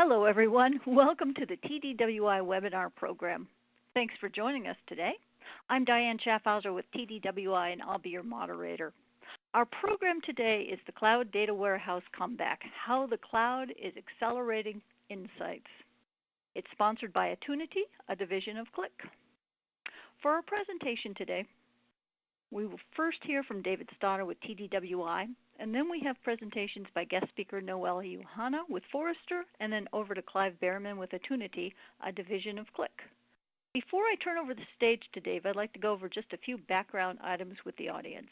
Hello, everyone. Welcome to the TDWI webinar program. Thanks for joining us today. I'm Diane Schaffhauser with TDWI, and I'll be your moderator. Our program today is the Cloud Data Warehouse Comeback, How the Cloud is Accelerating Insights. It's sponsored by Attunity, a division of Qlik. For our presentation today, we will first hear from David Stoddard with TDWI, and then we have presentations by guest speaker Noel Johanna with Forrester, and then over to Clive Behrman with Attunity, a division of Qlik. Before I turn over the stage to Dave, I'd like to go over just a few background items with the audience.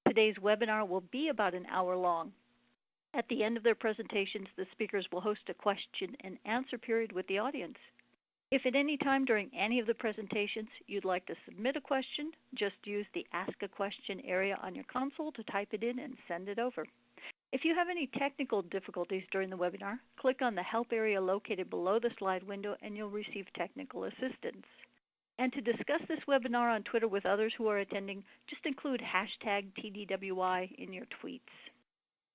Today's webinar will be about an hour long. At the end of their presentations, the speakers will host a question and answer period with the audience. If at any time during any of the presentations you'd like to submit a question, just use the Ask a Question area on your console to type it in and send it over. If you have any technical difficulties during the webinar, click on the Help area located below the slide window and you'll receive technical assistance. And to discuss this webinar on Twitter with others who are attending, just include hashtag TDWI in your tweets.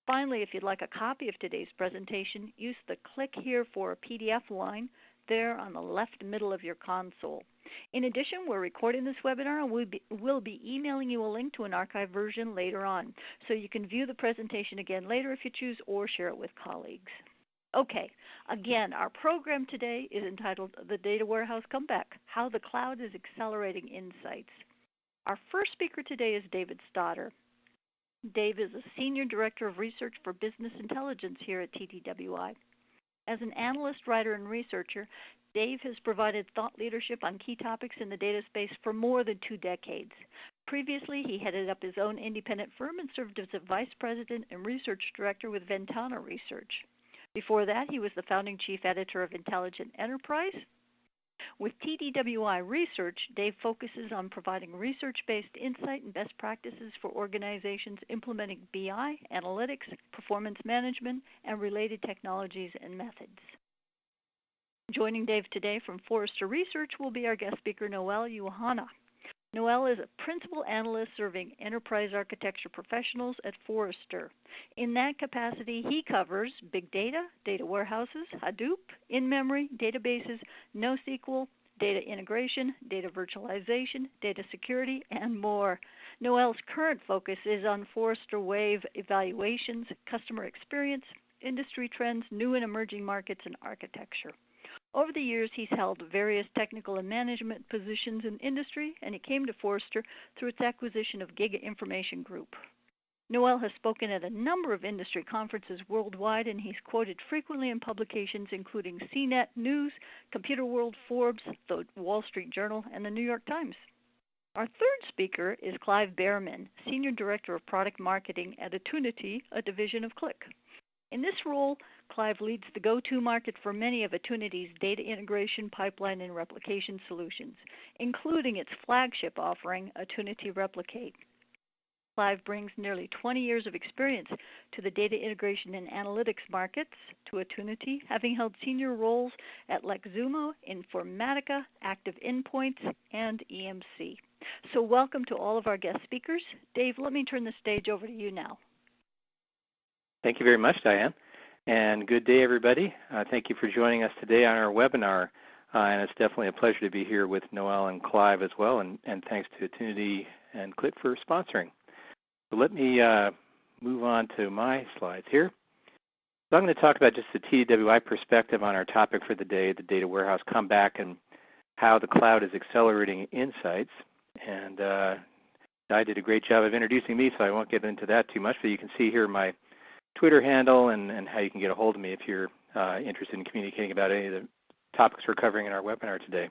Finally, if you'd like a copy of today's presentation, use the Click Here for a PDF line there on the left middle of your console. In addition, we're recording this webinar and we'll be emailing you a link to an archived version later on, so you can view the presentation again later if you choose or share it with colleagues. Okay, again, our program today is entitled The Data Warehouse Comeback, How the Cloud is Accelerating Insights. Our first speaker today is David Stoddard. Dave is a Senior Director of Research for Business Intelligence here at TDWI. As an analyst, writer, and researcher, Dave has provided thought leadership on key topics in the data space for more than 2 decades. Previously, he headed up his own independent firm and served as a vice president and research director with Ventana Research. Before that, he was the founding chief editor of Intelligent Enterprise. With TDWI Research, Dave focuses on providing research-based insight and best practices for organizations implementing BI, analytics, performance management, and related technologies and methods. Joining Dave today from Forrester Research will be our guest speaker, Noel Johanna. Noel is a principal analyst serving enterprise architecture professionals at Forrester. In that capacity, he covers big data, data warehouses, Hadoop, in-memory, databases, NoSQL, data integration, data virtualization, data security, and more. Noel's current focus is on Forrester Wave evaluations, customer experience, industry trends, new and emerging markets, and architecture. Over the years, he's held various technical and management positions in industry, and he came to Forrester through its acquisition of Giga Information Group. Noel has spoken at a number of industry conferences worldwide, and he's quoted frequently in publications including CNET News, Computer World, Forbes, the Wall Street Journal, and the New York Times. Our third speaker is Clive Behrman, Senior Director of Product Marketing at Attunity, a division of Qlik. In this role, Clive leads the go-to market for many of Attunity's data integration, pipeline, and replication solutions, including its flagship offering, Attunity Replicate. Clive brings nearly 20 years of experience to the data integration and analytics markets to Attunity, having held senior roles at Lexumo, Informatica, Active Endpoints, and EMC. So welcome to all of our guest speakers. Dave, let me turn the stage over to you now. Thank you very much, Diane, and good day, everybody. Thank you for joining us today on our webinar, and it's definitely a pleasure to be here with Noel and Clive as well, and thanks to Attunity and Qlik for sponsoring. So let me move on to my slides here. So I'm going to talk about just the TDWI perspective on our topic for the day, the data warehouse comeback, and how the cloud is accelerating insights. And Di did a great job of introducing me, so I won't get into that too much, but you can see here my Twitter handle and how you can get a hold of me if you're interested in communicating about any of the topics we're covering in our webinar today.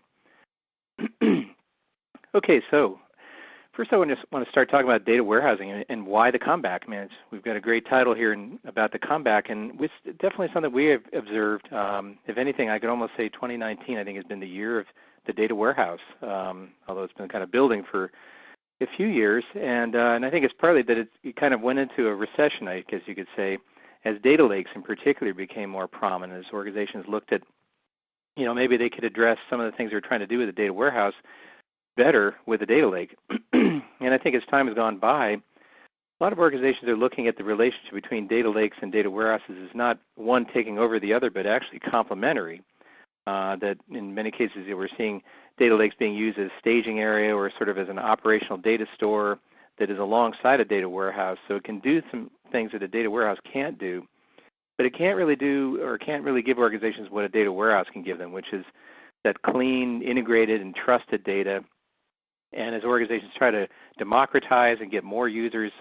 Okay, so first I want to start talking about data warehousing and why the comeback. I mean, we've got a great title here about the comeback, and it's definitely something we have observed. If anything, I could almost say 2019, I think, has been the year of the data warehouse, although it's been kind of building for a few years, and I think it's partly that it kind of went into a recession, I guess you could say, as data lakes in particular became more prominent, as organizations looked at, maybe they could address some of the things they're trying to do with the data warehouse better with the data lake. And I think as time has gone by, a lot of organizations are looking at the relationship between data lakes and data warehouses as not one taking over the other, but actually complementary. That in many cases we're seeing data lakes being used as a staging area or sort of as an operational data store that is alongside a data warehouse. So it can do some things that a data warehouse can't do, but it can't really do or can't really give organizations what a data warehouse can give them, which is that clean, integrated, and trusted data. And as organizations try to democratize and get more users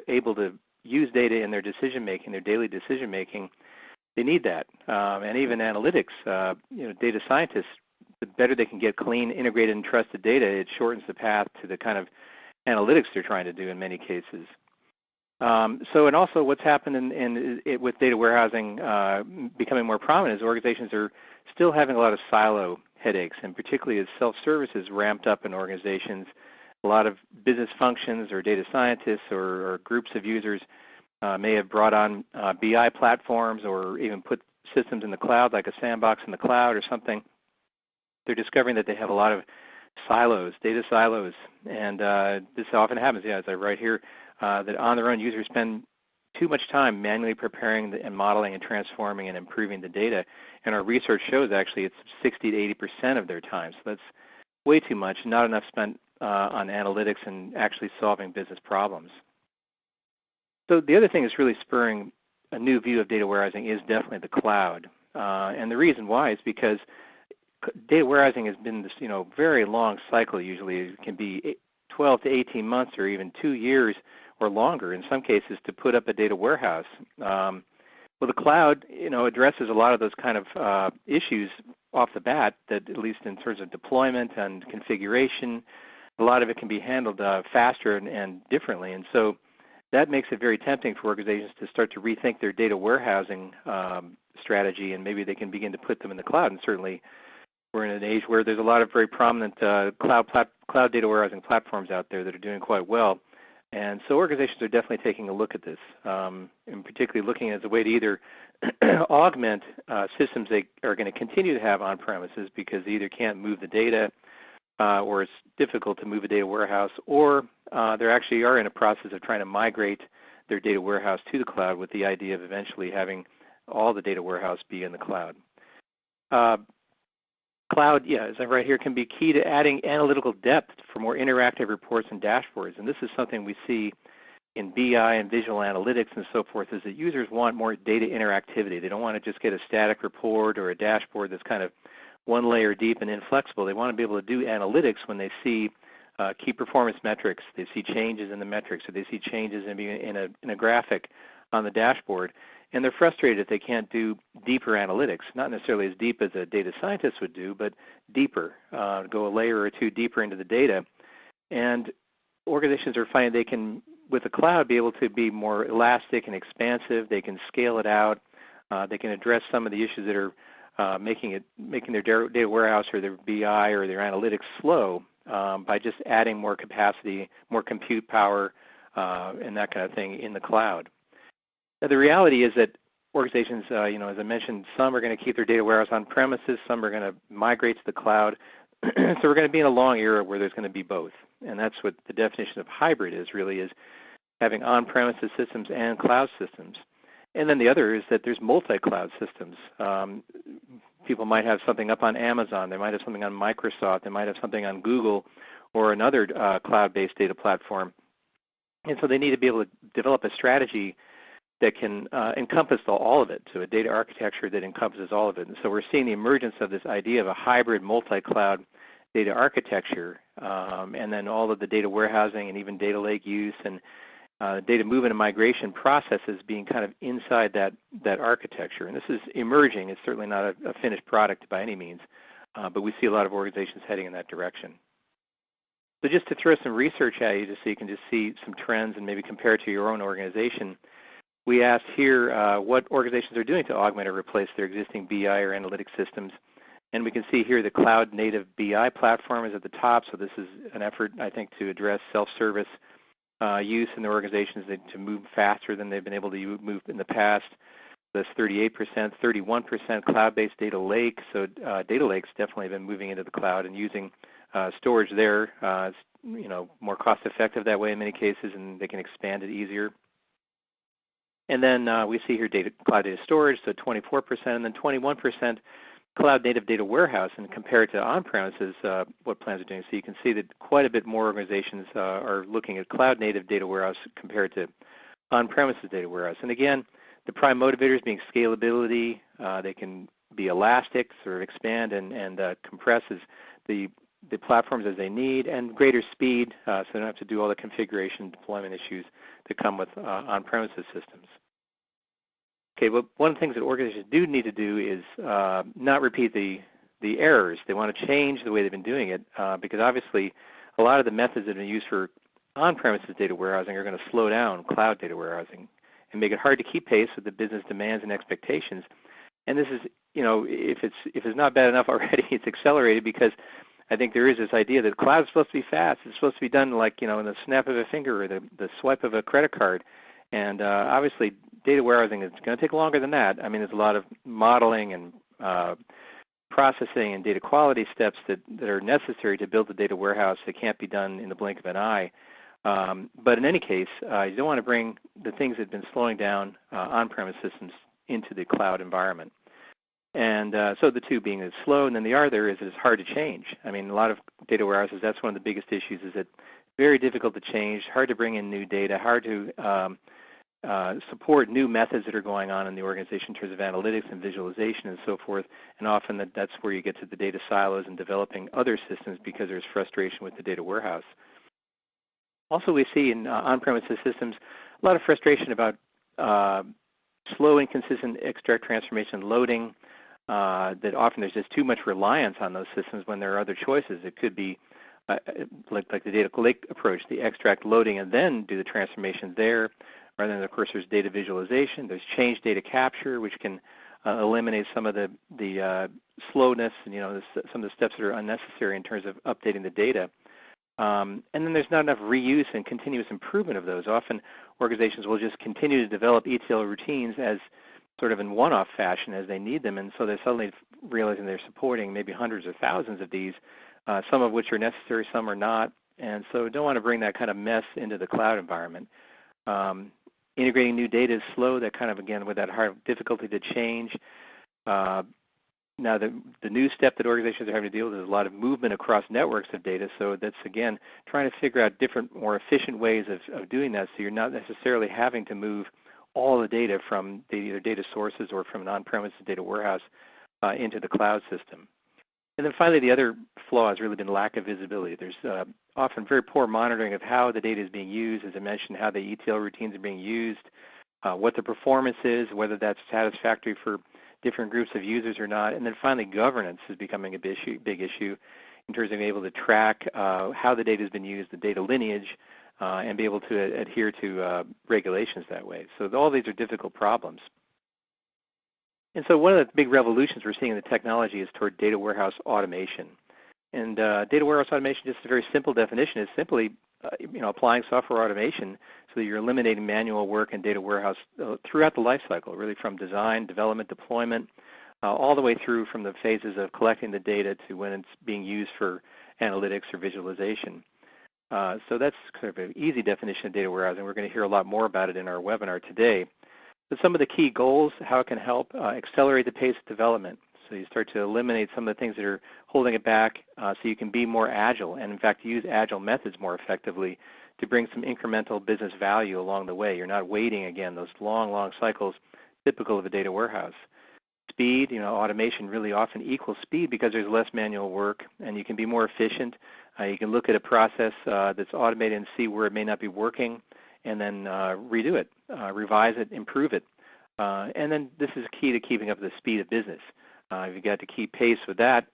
able to use data in their decision-making, their daily decision-making, they need that. And even analytics, data scientists, the better they can get clean, integrated, and trusted data, it shortens the path to the kind of analytics they're trying to do in many cases. And also what's happened with data warehousing becoming more prominent is organizations are still having a lot of silo headaches, and particularly as self-service is ramped up in organizations, a lot of business functions or data scientists or groups of users may have brought on BI platforms or even put systems in the cloud, like a sandbox in the cloud or something. They're discovering that they have a lot of silos, data silos, and this often happens, as I write here, that on their own users spend too much time manually preparing and modeling and transforming and improving the data. And our research shows actually it's 60 to 80% of their time. So that's way too much, not enough spent on analytics and actually solving business problems. So the other thing that's really spurring a new view of data warehousing is definitely the cloud. And the reason why is because data warehousing has been this very long cycle. Usually it can be 12 to 18 months or even 2 years or longer in some cases to put up a data warehouse. Well, the cloud, addresses a lot of those kind of issues off the bat, that at least in terms of deployment and configuration, a lot of it can be handled faster and differently. And so that makes it very tempting for organizations to start to rethink their data warehousing strategy, and maybe they can begin to put them in the cloud. And certainly we're in an age where there's a lot of very prominent cloud data warehousing platforms out there that are doing quite well. And so organizations are definitely taking a look at this, and particularly looking as a way to either augment systems they are going to continue to have on premises because they either can't move the data or it's difficult to move a data warehouse, or they actually are in a process of trying to migrate their data warehouse to the cloud with the idea of eventually having all the data warehouse be in the cloud. Cloud, as I write here, can be key to adding analytical depth for more interactive reports and dashboards. And this is something we see in BI and visual analytics and so forth, is that users want more data interactivity. They don't want to just get a static report or a dashboard that's kind of one layer deep and inflexible. They want to be able to do analytics when they see key performance metrics, they see changes in the metrics, or they see changes in a graphic on the dashboard. And they're frustrated if they can't do deeper analytics, not necessarily as deep as a data scientist would do, but deeper, go a layer or two deeper into the data. And organizations are finding they can, with the cloud, be able to be more elastic and expansive. They can scale it out. They can address some of the issues that are making their data warehouse or their BI or their analytics slow by just adding more capacity, more compute power, and that kind of thing in the cloud. Now, the reality is that organizations, as I mentioned, some are going to keep their data warehouse on premises, some are going to migrate to the cloud. So we're going to be in a long era where there's going to be both. And that's what the definition of hybrid is, really, is having on-premises systems and cloud systems. And then the other is that there's multi-cloud systems. People might have something up on Amazon, they might have something on Microsoft, they might have something on Google or another cloud-based data platform. And so they need to be able to develop a strategy that can encompass all of it, so a data architecture that encompasses all of it. And so we're seeing the emergence of this idea of a hybrid multi-cloud data architecture, and then all of the data warehousing and even data lake use and data movement and migration processes being kind of inside that architecture. And this is emerging. It's certainly not a finished product by any means, but we see a lot of organizations heading in that direction. So just to throw some research at you so you can just see some trends and maybe compare it to your own organization, we asked here what organizations are doing to augment or replace their existing BI or analytics systems. And we can see here the cloud-native BI platform is at the top. So this is an effort, I think, to address self-service use in their organizations to move faster than they've been able to move in the past. That's 38%, 31% cloud-based data lake. So data lakes definitely have been moving into the cloud and using storage there. It's, more cost effective that way in many cases, and they can expand it easier. And then we see here cloud data storage, so 24%, and then 21% cloud native data warehouse, and compared to on-premises, what plans are doing. So you can see that quite a bit more organizations are looking at cloud native data warehouse compared to on-premises data warehouse. And again, the prime motivators being scalability, they can be elastic, sort of expand and compress the platforms as they need, and greater speed, so they don't have to do all the configuration and deployment issues that come with on-premises systems. Okay, well, one of the things that organizations do need to do is not repeat the errors. They want to change the way they've been doing it because obviously a lot of the methods that have been used for on-premises data warehousing are going to slow down cloud data warehousing and make it hard to keep pace with the business demands and expectations. And this is, if it's not bad enough already, it's accelerated because I think there is this idea that cloud is supposed to be fast. It's supposed to be done like, in the snap of a finger or the swipe of a credit card. And obviously, data warehousing is going to take longer than that. I mean, there's a lot of modeling and processing and data quality steps that are necessary to build the data warehouse that can't be done in the blink of an eye. But in any case, you don't want to bring the things that have been slowing down on-premise systems into the cloud environment. And so the two being it's slow, and then the other is it's hard to change. I mean, a lot of data warehouses, that's one of the biggest issues, is that very difficult to change, hard to bring in new data, hard to support new methods that are going on in the organization in terms of analytics and visualization and so forth. And often that's where you get to the data silos and developing other systems because there's frustration with the data warehouse. Also, we see in on-premises systems a lot of frustration about slow, inconsistent extract, transformation, loading, that often there's just too much reliance on those systems when there are other choices. It could be like the data lake approach, the extract, loading, and then do the transformation there. Rather than, of course, there's data visualization. There's change data capture, which can eliminate some of the slowness and some of the steps that are unnecessary in terms of updating the data. And then there's not enough reuse and continuous improvement of those. Often organizations will just continue to develop ETL routines as sort of in one-off fashion as they need them, and so they're suddenly realizing they're supporting maybe hundreds or thousands of these, some of which are necessary, some are not, and so don't want to bring that kind of mess into the cloud environment. Integrating new data is slow, that kind of, again, with that hard difficulty to change. Now, the new step that organizations are having to deal with is a lot of movement across networks of data, so that's, again, trying to figure out different, more efficient ways of doing that so you're not necessarily having to move all the data from either data sources or from an on-premises data warehouse into the cloud system. And then finally, the other flaw has really been lack of visibility. There's often very poor monitoring of how the data is being used, as I mentioned, how the ETL routines are being used, what the performance is, whether that's satisfactory for different groups of users or not. And then finally, governance is becoming a big issue in terms of being able to track how the data has been used, the data lineage, and be able to adhere to regulations that way. So all these are difficult problems. And so one of the big revolutions we're seeing in the technology is toward data warehouse automation. And data warehouse automation, just a very simple definition, is simply applying software automation so that you're eliminating manual work in data warehouse throughout the life cycle, really from design, development, deployment, all the way through from the phases of collecting the data to when it's being used for analytics or visualization. So that's kind of an easy definition of data warehousing. We're going to hear a lot more about it in our webinar today. But some of the key goals, how it can help accelerate the pace of development. So you start to eliminate some of the things that are holding it back so you can be more agile and, in fact, use agile methods more effectively to bring some incremental business value along the way. You're not waiting, again, those long, long cycles typical of a data warehouse. Speed, automation really often equals speed because there's less manual work and you can be more efficient. You can look at a process that's automated and see where it may not be working and then redo it, revise it, improve it. And then this is key to keeping up the speed of business. You've got to keep pace with that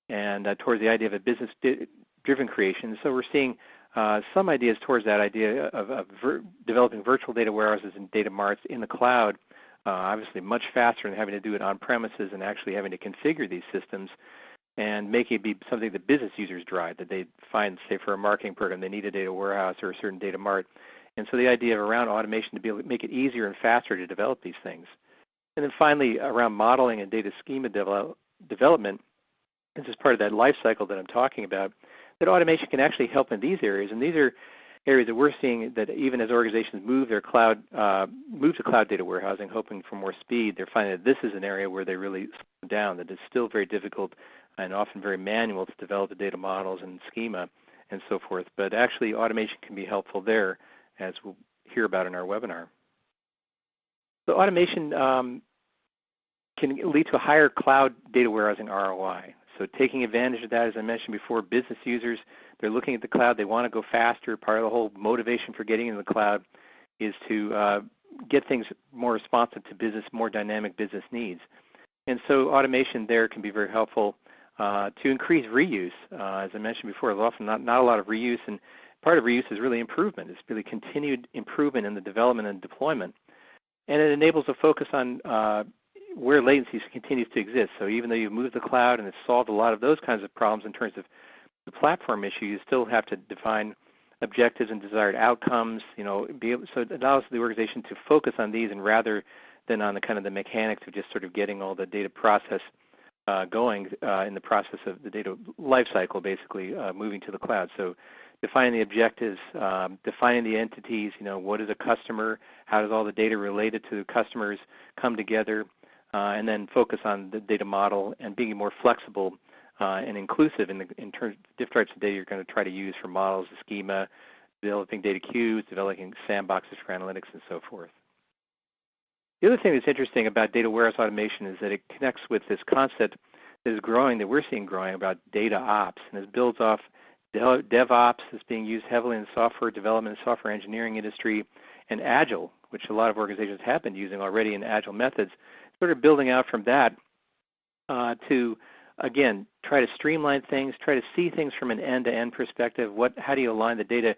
and towards the idea of a business-driven creation. So we're seeing some ideas towards that idea of developing virtual data warehouses and data marts in the cloud, obviously much faster than having to do it on premises and actually having to configure these systems and make it be something that business users drive, that they find, say, for a marketing program, they need a data warehouse or a certain data mart. And so the idea of around automation to be able to make it easier and faster to develop these things. And then finally, around modeling and data schema development, this is part of that life cycle that I'm talking about, that automation can actually help in these areas. And these are areas that we're seeing that even as organizations move to cloud data warehousing, hoping for more speed, they're finding that this is an area where they really slow down, that it's still very difficult and often very manual to develop the data models and schema and so forth. But actually, automation can be helpful there, as we'll hear about in our webinar. So automation can lead to a higher cloud data warehousing ROI. So taking advantage of that, as I mentioned before, business users, they're looking at the cloud, they want to go faster. Part of the whole motivation for getting into the cloud is to get things more responsive to business, more dynamic business needs. And so automation there can be very helpful to increase reuse. As I mentioned before, there's often not a lot of reuse, and part of reuse is really improvement. It's really continued improvement in the development and deployment. And it enables a focus on where latency continues to exist. So even though you've moved to the cloud and it's solved a lot of those kinds of problems in terms of the platform issue, you still have to define objectives and desired outcomes. So it allows the organization to focus on these, and rather than on the kind of the mechanics of just sort of getting all the data process going in the process of the data lifecycle, basically moving to the cloud. So defining the objectives, defining the entities. What is a customer? How does all the data related to customers come together? And then focus on the data model and being more flexible and inclusive in terms of different types of data you're going to try to use for models, the schema, developing data queues, developing sandboxes for analytics, and so forth. The other thing that's interesting about data warehouse automation is that it connects with this concept that is growing, that we're seeing growing, about data ops, and it builds off DevOps is being used heavily in the software development and software engineering industry, and Agile, which a lot of organizations have been using already in Agile methods, sort of building out from that to, again, try to streamline things, try to see things from an end-to-end perspective. How do you align the data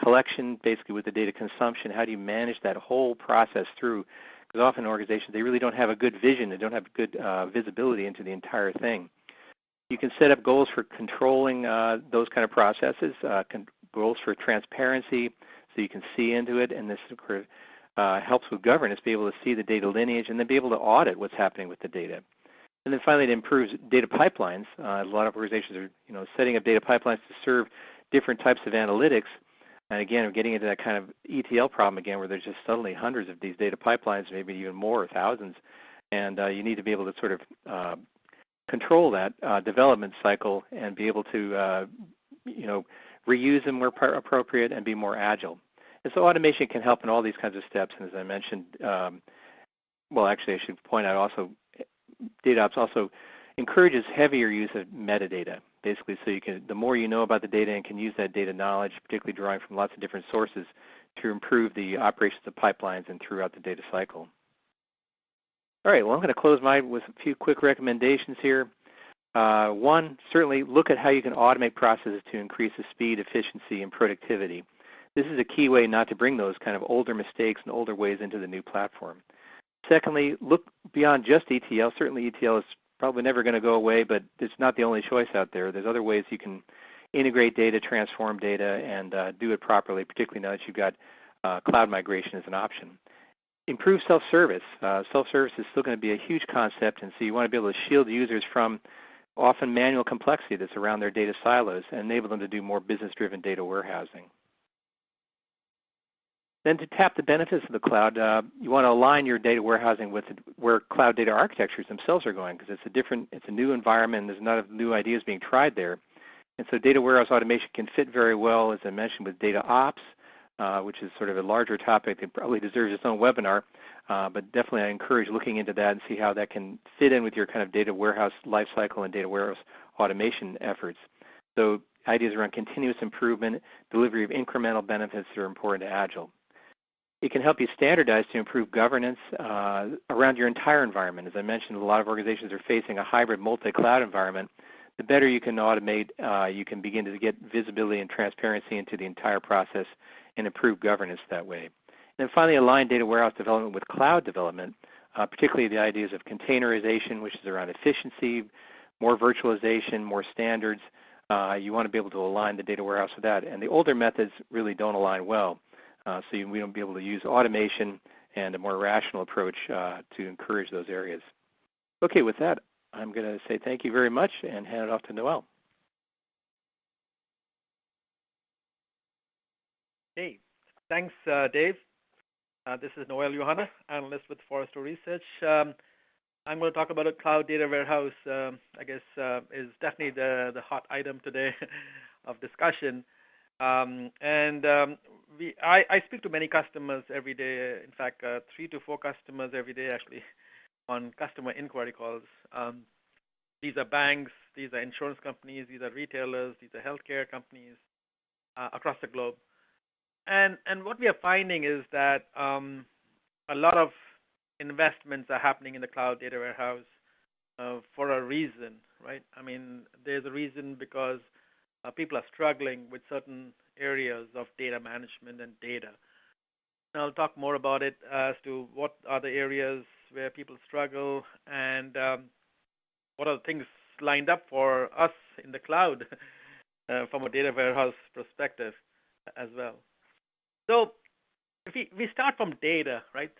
collection basically with the data consumption? How do you manage that whole process through? Because often organizations, they really don't have a good vision. They don't have good visibility into the entire thing. You can set up goals for controlling those kind of processes, goals for transparency, so you can see into it, and this sort of helps with governance, be able to see the data lineage and then be able to audit what's happening with the data. And then finally, it improves data pipelines. A lot of organizations are setting up data pipelines to serve different types of analytics. And again, we're getting into that kind of ETL problem again, where there's just suddenly hundreds of these data pipelines, maybe even more, thousands. And you need to be able to sort of control that development cycle and be able to reuse them where appropriate and be more agile. And so automation can help in all these kinds of steps. And as I mentioned, well, actually, I should point out also, DataOps also encourages heavier use of metadata, basically, so the more you know about the data and can use that data knowledge, particularly drawing from lots of different sources, to improve the operations of pipelines and throughout the data cycle. All right, well, I'm going to close with a few quick recommendations here. One, certainly look at how you can automate processes to increase the speed, efficiency, and productivity. This is a key way not to bring those kind of older mistakes and older ways into the new platform. Secondly, look beyond just ETL. Certainly ETL is probably never going to go away, but it's not the only choice out there. There's other ways you can integrate data, transform data, and do it properly, particularly now that you've got cloud migration as an option. Improve self-service. Self-service is still going to be a huge concept, and so you want to be able to shield users from often manual complexity that's around their data silos and enable them to do more business-driven data warehousing. Then to tap the benefits of the cloud, you want to align your data warehousing with where cloud data architectures themselves are going, because it's a new environment and there's a lot of new ideas being tried there. And so data warehouse automation can fit very well, as I mentioned, with data ops, which is sort of a larger topic that probably deserves its own webinar, but definitely I encourage looking into that and see how that can fit in with your kind of data warehouse lifecycle and data warehouse automation efforts. So ideas around continuous improvement, delivery of incremental benefits that are important to Agile. It can help you standardize to improve governance around your entire environment. As I mentioned, a lot of organizations are facing a hybrid multi-cloud environment. The better you can automate, you can begin to get visibility and transparency into the entire process and improve governance that way. And then finally, align data warehouse development with cloud development, particularly the ideas of containerization, which is around efficiency, more virtualization, more standards. You want to be able to align the data warehouse with that. And the older methods really don't align well. So we don't be able to use automation and a more rational approach to encourage those areas. Okay, with that, I'm going to say thank you very much and hand it off to Noel. Hey, thanks, Dave. This is Noel Johanna, analyst with Forrester Research. I'm going to talk about a cloud data warehouse. I guess is definitely the hot item today of discussion. I speak to many customers every day. In fact, 3 to 4 customers every day actually on customer inquiry calls. These are banks, these are insurance companies, these are retailers, these are healthcare companies across the globe. And what we are finding is that a lot of investments are happening in the cloud data warehouse for a reason, right? I mean, there's a reason because people are struggling with certain areas of data management and data. And I'll talk more about it as to what are the areas where people struggle and what are the things lined up for us in the cloud from a data warehouse perspective as well. So if we start from data, right?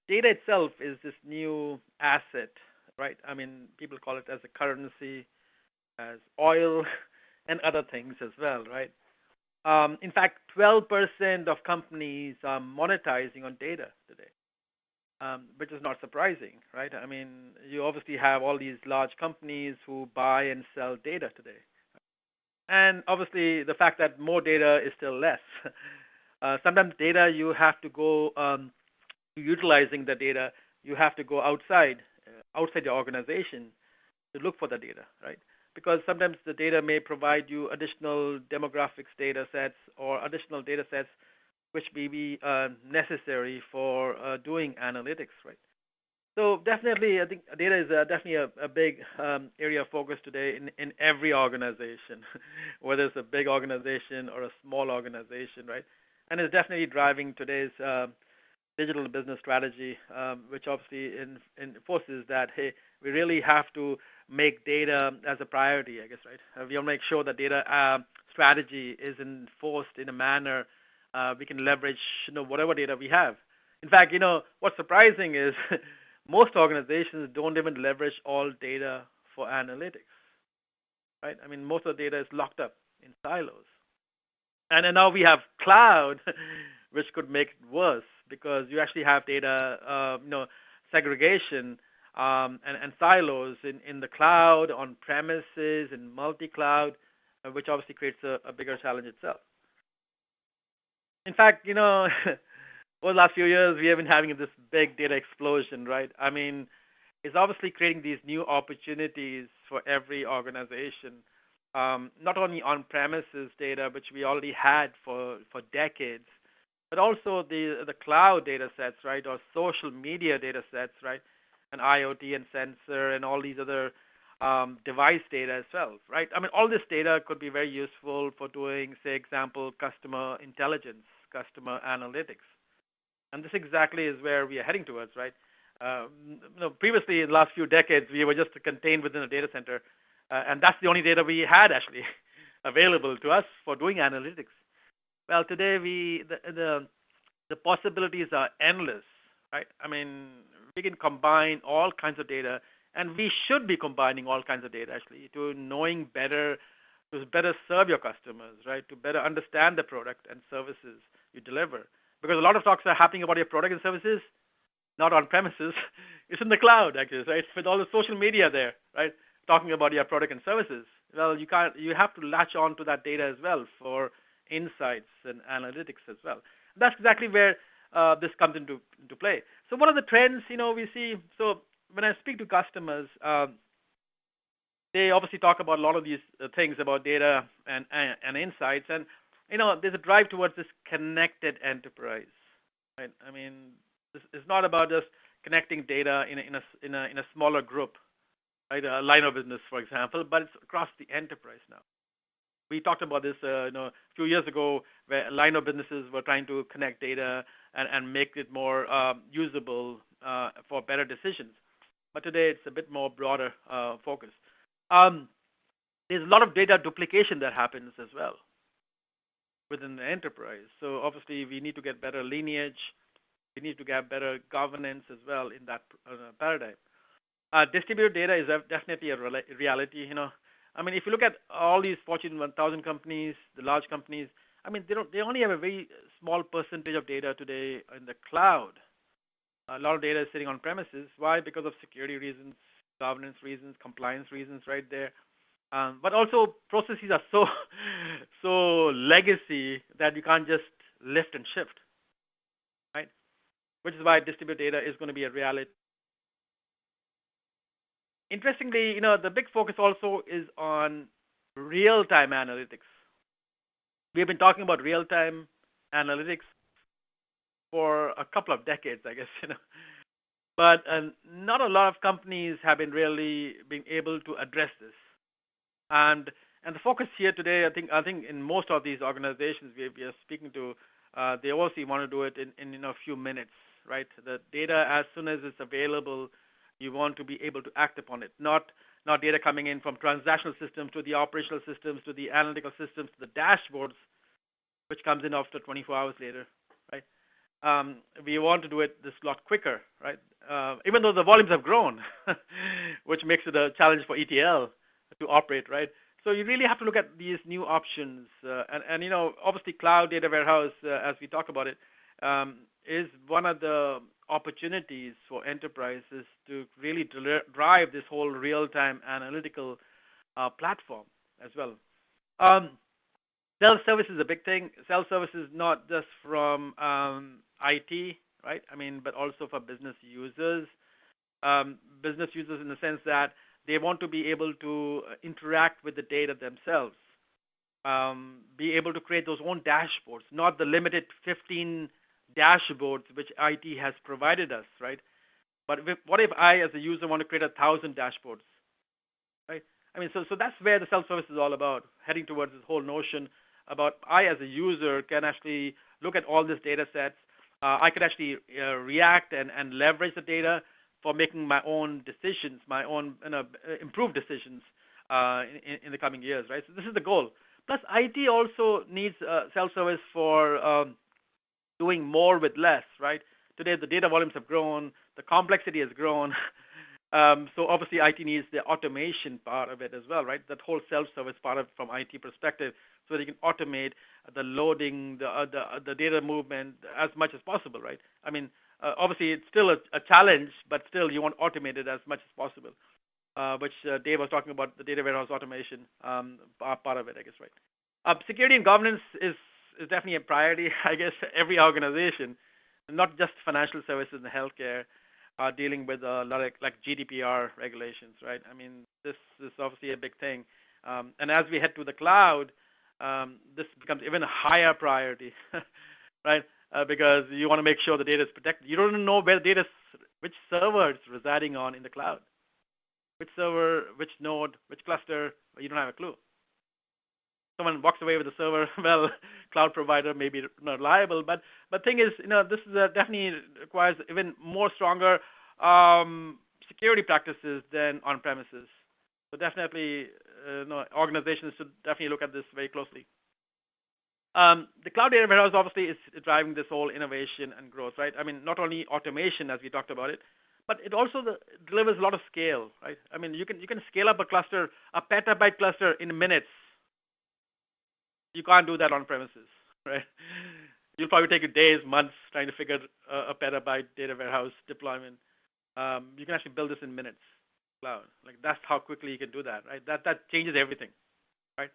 Data itself is this new asset, right? I mean, people call it as a currency, as oil, and other things as well, right? In fact, 12% of companies are monetizing on data today, which is not surprising, right? I mean, you obviously have all these large companies who buy and sell data today. And obviously, the fact that more data is still less. Sometimes data, you have to go, utilizing the data, you have to go outside your organization to look for the data, right? Because sometimes the data may provide you additional demographics data sets or additional data sets which may be necessary for doing analytics, right? So definitely, I think data is definitely a big area of focus today in every organization, whether it's a big organization or a small organization, right? And it's definitely driving today's digital business strategy, which obviously enforces that, hey, we really have to make data as a priority, I guess, right? We want to make sure that data strategy is enforced in a manner we can leverage, whatever data we have. In fact, what's surprising is most organizations don't even leverage all data for analytics, right? I mean, most of the data is locked up in silos. And then now we have cloud, which could make it worse because you actually have data, segregation and silos in the cloud, on premises, in multi-cloud, which obviously creates a bigger challenge itself. In fact, over the last few years, we have been having this big data explosion, right? I mean, it's obviously creating these new opportunities for every organization, not only on-premises data, which we already had for decades, but also the cloud data sets, right, or social media data sets, right, and IoT and sensor and all these other device data as well, right? I mean, all this data could be very useful for doing, say, example, customer intelligence, customer analytics. And this exactly is where we are heading towards, right? Previously, in the last few decades, we were just contained within a data center, and that's the only data we had actually available to us for doing analytics. Well, today the possibilities are endless, right? I mean, we can combine all kinds of data, and we should be combining all kinds of data actually to knowing better, to better serve your customers, right? To better understand the product and services you deliver. Because a lot of talks are happening about your product and services, not on premises. It's in the cloud, actually, right? With all the social media there, right? Talking about your product and services. Well, you have to latch on to that data as well for insights and analytics as well. That's exactly where this comes into play. So what are the trends, we see? So when I speak to customers, they obviously talk about a lot of these things about data and insights. And there's a drive towards this connected enterprise, right? I mean, this is not about just connecting data in a smaller group, right? A line of business, for example, but it's across the enterprise now. We talked about this, a few years ago, where line of businesses were trying to connect data and make it more usable for better decisions. But today, it's a bit more broader focus. There's a lot of data duplication that happens as well within the enterprise. So obviously, we need to get better lineage. We need to get better governance as well in that paradigm. Distributed data is definitely a reality. I mean, if you look at all these Fortune 1000 companies, the large companies, I mean, they only have a very small percentage of data today in the cloud. A lot of data is sitting on premises. Why? Because of security reasons, governance reasons, compliance reasons, right there. But also processes are so so legacy that you can't just lift and shift, right? Which is why distributed data is going to be a reality. Interestingly, the big focus also is on real-time analytics. We've been talking about real-time analytics for a couple of decades, I guess. But not a lot of companies have been really being able to address this. And the focus here today, I think in most of these organizations we are speaking to, they obviously want to do it in a few minutes, right? The data, as soon as it's available, you want to be able to act upon it. Not data coming in from transactional systems to the operational systems to the analytical systems to the dashboards, which comes in after 24 hours later, right? We want to do it this lot quicker, right? Even though the volumes have grown, which makes it a challenge for ETL to operate, right? So you really have to look at these new options, and obviously cloud data warehouse, as we talk about it, is one of the opportunities for enterprises to really drive this whole real-time analytical platform as well. Self-service is a big thing. Self-service is not just from IT, right? I mean, but also for business users. Business users in the sense that they want to be able to interact with the data themselves, be able to create those own dashboards, not the limited 15 dashboards which IT has provided us, right? But what if I, as a user, want to create 1,000 dashboards, right? I mean, so that's where the self-service is all about, heading towards this whole notion about I, as a user, can actually look at all these data sets. I can actually react and leverage the data for making my own decisions, my own improved decisions in the coming years, right? So this is the goal. Plus, IT also needs self-service for doing more with less, right? Today, the data volumes have grown, the complexity has grown, so obviously IT needs the automation part of it as well, right? That whole self-service part of from IT perspective, so that you can automate the loading, the data movement as much as possible, right? I mean, obviously it's still a challenge, but still you want to automate it as much as possible, which Dave was talking about, the data warehouse automation part of it, I guess, right? Security and governance is definitely a priority, I guess, every organization, not just financial services and healthcare, are dealing with a lot of like GDPR regulations, right? I mean, this is obviously a big thing. And as we head to the cloud, this becomes even a higher priority, right? Because you want to make sure the data is protected. You don't know where the data, which server it's residing on in the cloud, which server, which node, which cluster. You don't have a clue. Someone walks away with the server. Well, cloud provider may be not reliable, but thing is, this is definitely requires even more stronger security practices than on premises. So definitely, organizations should definitely look at this very closely. The cloud data warehouse obviously is driving this whole innovation and growth, right? I mean, not only automation as we talked about it, but it also delivers a lot of scale, right? I mean, you can scale up a cluster, a petabyte cluster in minutes. You can't do that on premises, right? You'll probably take you days, months trying to figure a petabyte data warehouse deployment. You can actually build this in minutes, cloud. Like that's how quickly you can do that, right? That changes everything, right?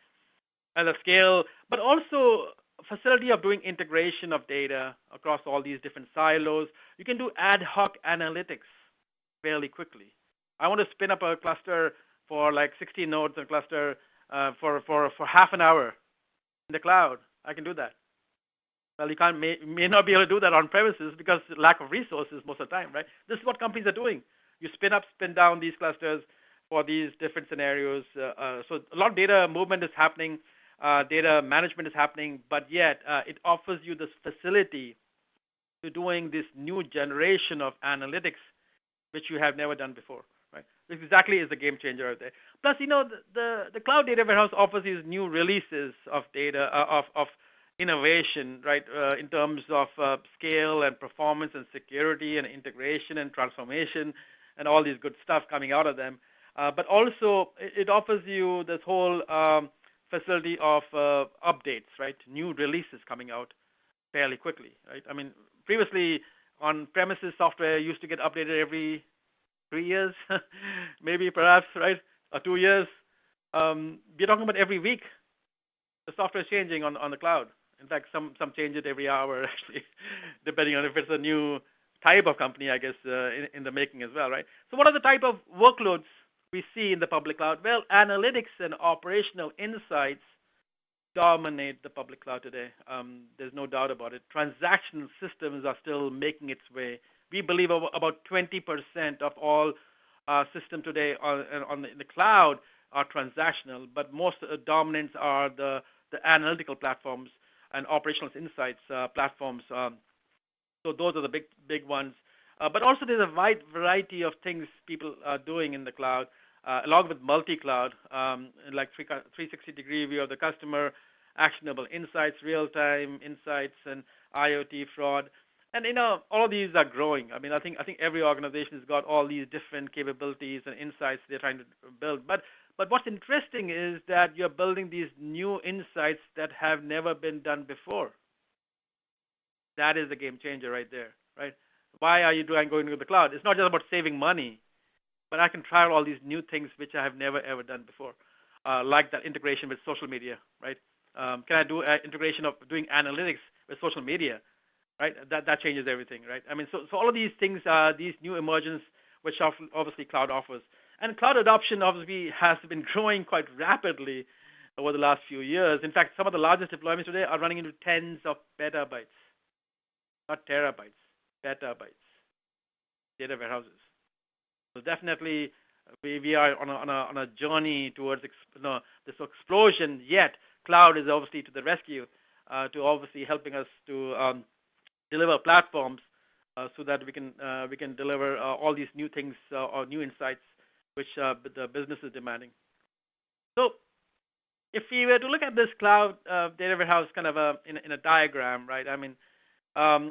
And the scale, but also facility of doing integration of data across all these different silos. You can do ad hoc analytics fairly quickly. I want to spin up a cluster for like 16 nodes in a cluster for half an hour in the cloud. I can do that. Well, you may not be able to do that on premises because lack of resources most of the time, right? This is what companies are doing. You spin up, spin down these clusters for these different scenarios. So a lot of data movement is happening, data management is happening, but yet it offers you this facility to doing this new generation of analytics, which you have never done before, right? This exactly is a game changer out there. Plus, the cloud data warehouse offers these new releases of data, of innovation, right, in terms of scale and performance and security and integration and transformation. and all these good stuff coming out of them. But also, it offers you this whole facility of updates, right? New releases coming out fairly quickly, right? I mean, previously on-premises software used to get updated every 3 years, maybe perhaps, right, or 2 years. We're talking about every week. The software is changing on the cloud. In fact, some change it every hour, actually, depending on if it's a new type of company, I guess, in the making as well, right? So what are the type of workloads we see in the public cloud? Well, analytics and operational insights dominate the public cloud today. There's no doubt about it. Transactional systems are still making its way. We believe about 20% of all systems today in the cloud are transactional, but most dominant are the analytical platforms and operational insights platforms. So those are the big ones. But also there's a wide variety of things people are doing in the cloud, along with multi-cloud, like 360-degree view of the customer, actionable insights, real-time insights, and IoT fraud. And all of these are growing. I mean, I think every organization has got all these different capabilities and insights they're trying to build. But what's interesting is that you're building these new insights that have never been done before. That is the game changer right there, right? Why are you going to the cloud? It's not just about saving money, but I can try out all these new things which I have never ever done before, like that integration with social media, right? Can I do integration of doing analytics with social media, right? That changes everything, right? I mean, so all of these things are these new emergence, which obviously cloud offers. And cloud adoption obviously has been growing quite rapidly over the last few years. In fact, some of the largest deployments today are running into tens of petabytes, not terabytes, petabytes, data warehouses. So definitely, we are on a journey towards this explosion. Yet, cloud is obviously to the rescue, to obviously helping us to deliver platforms so that we can deliver all these new things or new insights which the business is demanding. So, if we were to look at this cloud data warehouse kind of in a diagram, right? I mean,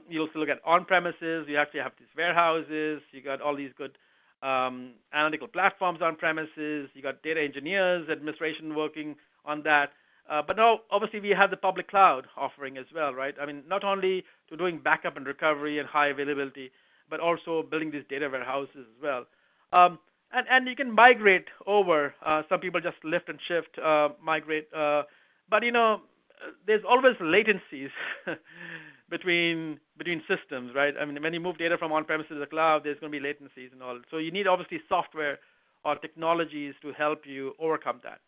you also look at on-premises. You actually have these warehouses. You got all these good analytical platforms on-premises. You got data engineers, administration working on that. But now, obviously, we have the public cloud offering as well, right? I mean, not only to doing backup and recovery and high availability, but also building these data warehouses as well. And you can migrate over. Some people just lift and shift, migrate. But there's always latencies between systems, right? I mean, when you move data from on-premises to the cloud, there's going to be latencies and all. So you need obviously software or technologies to help you overcome that.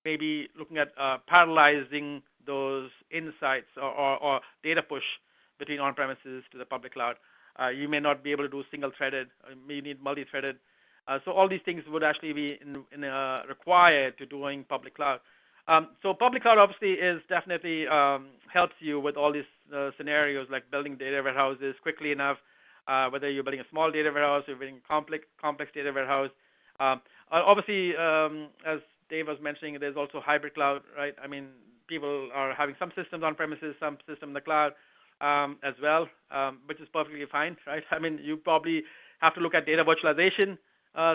Maybe looking at parallelizing those insights or data push between on-premises to the public cloud. You may not be able to do single-threaded. You need multi-threaded. So all these things would actually be required to doing public cloud. So public cloud obviously is definitely helps you with all these scenarios like building data warehouses quickly enough, whether you're building a small data warehouse or you're building complex data warehouse. Obviously, as Dave was mentioning, there's also hybrid cloud, right? I mean, people are having some systems on premises, some system in the cloud as well, which is perfectly fine, right? I mean, you probably have to look at data virtualization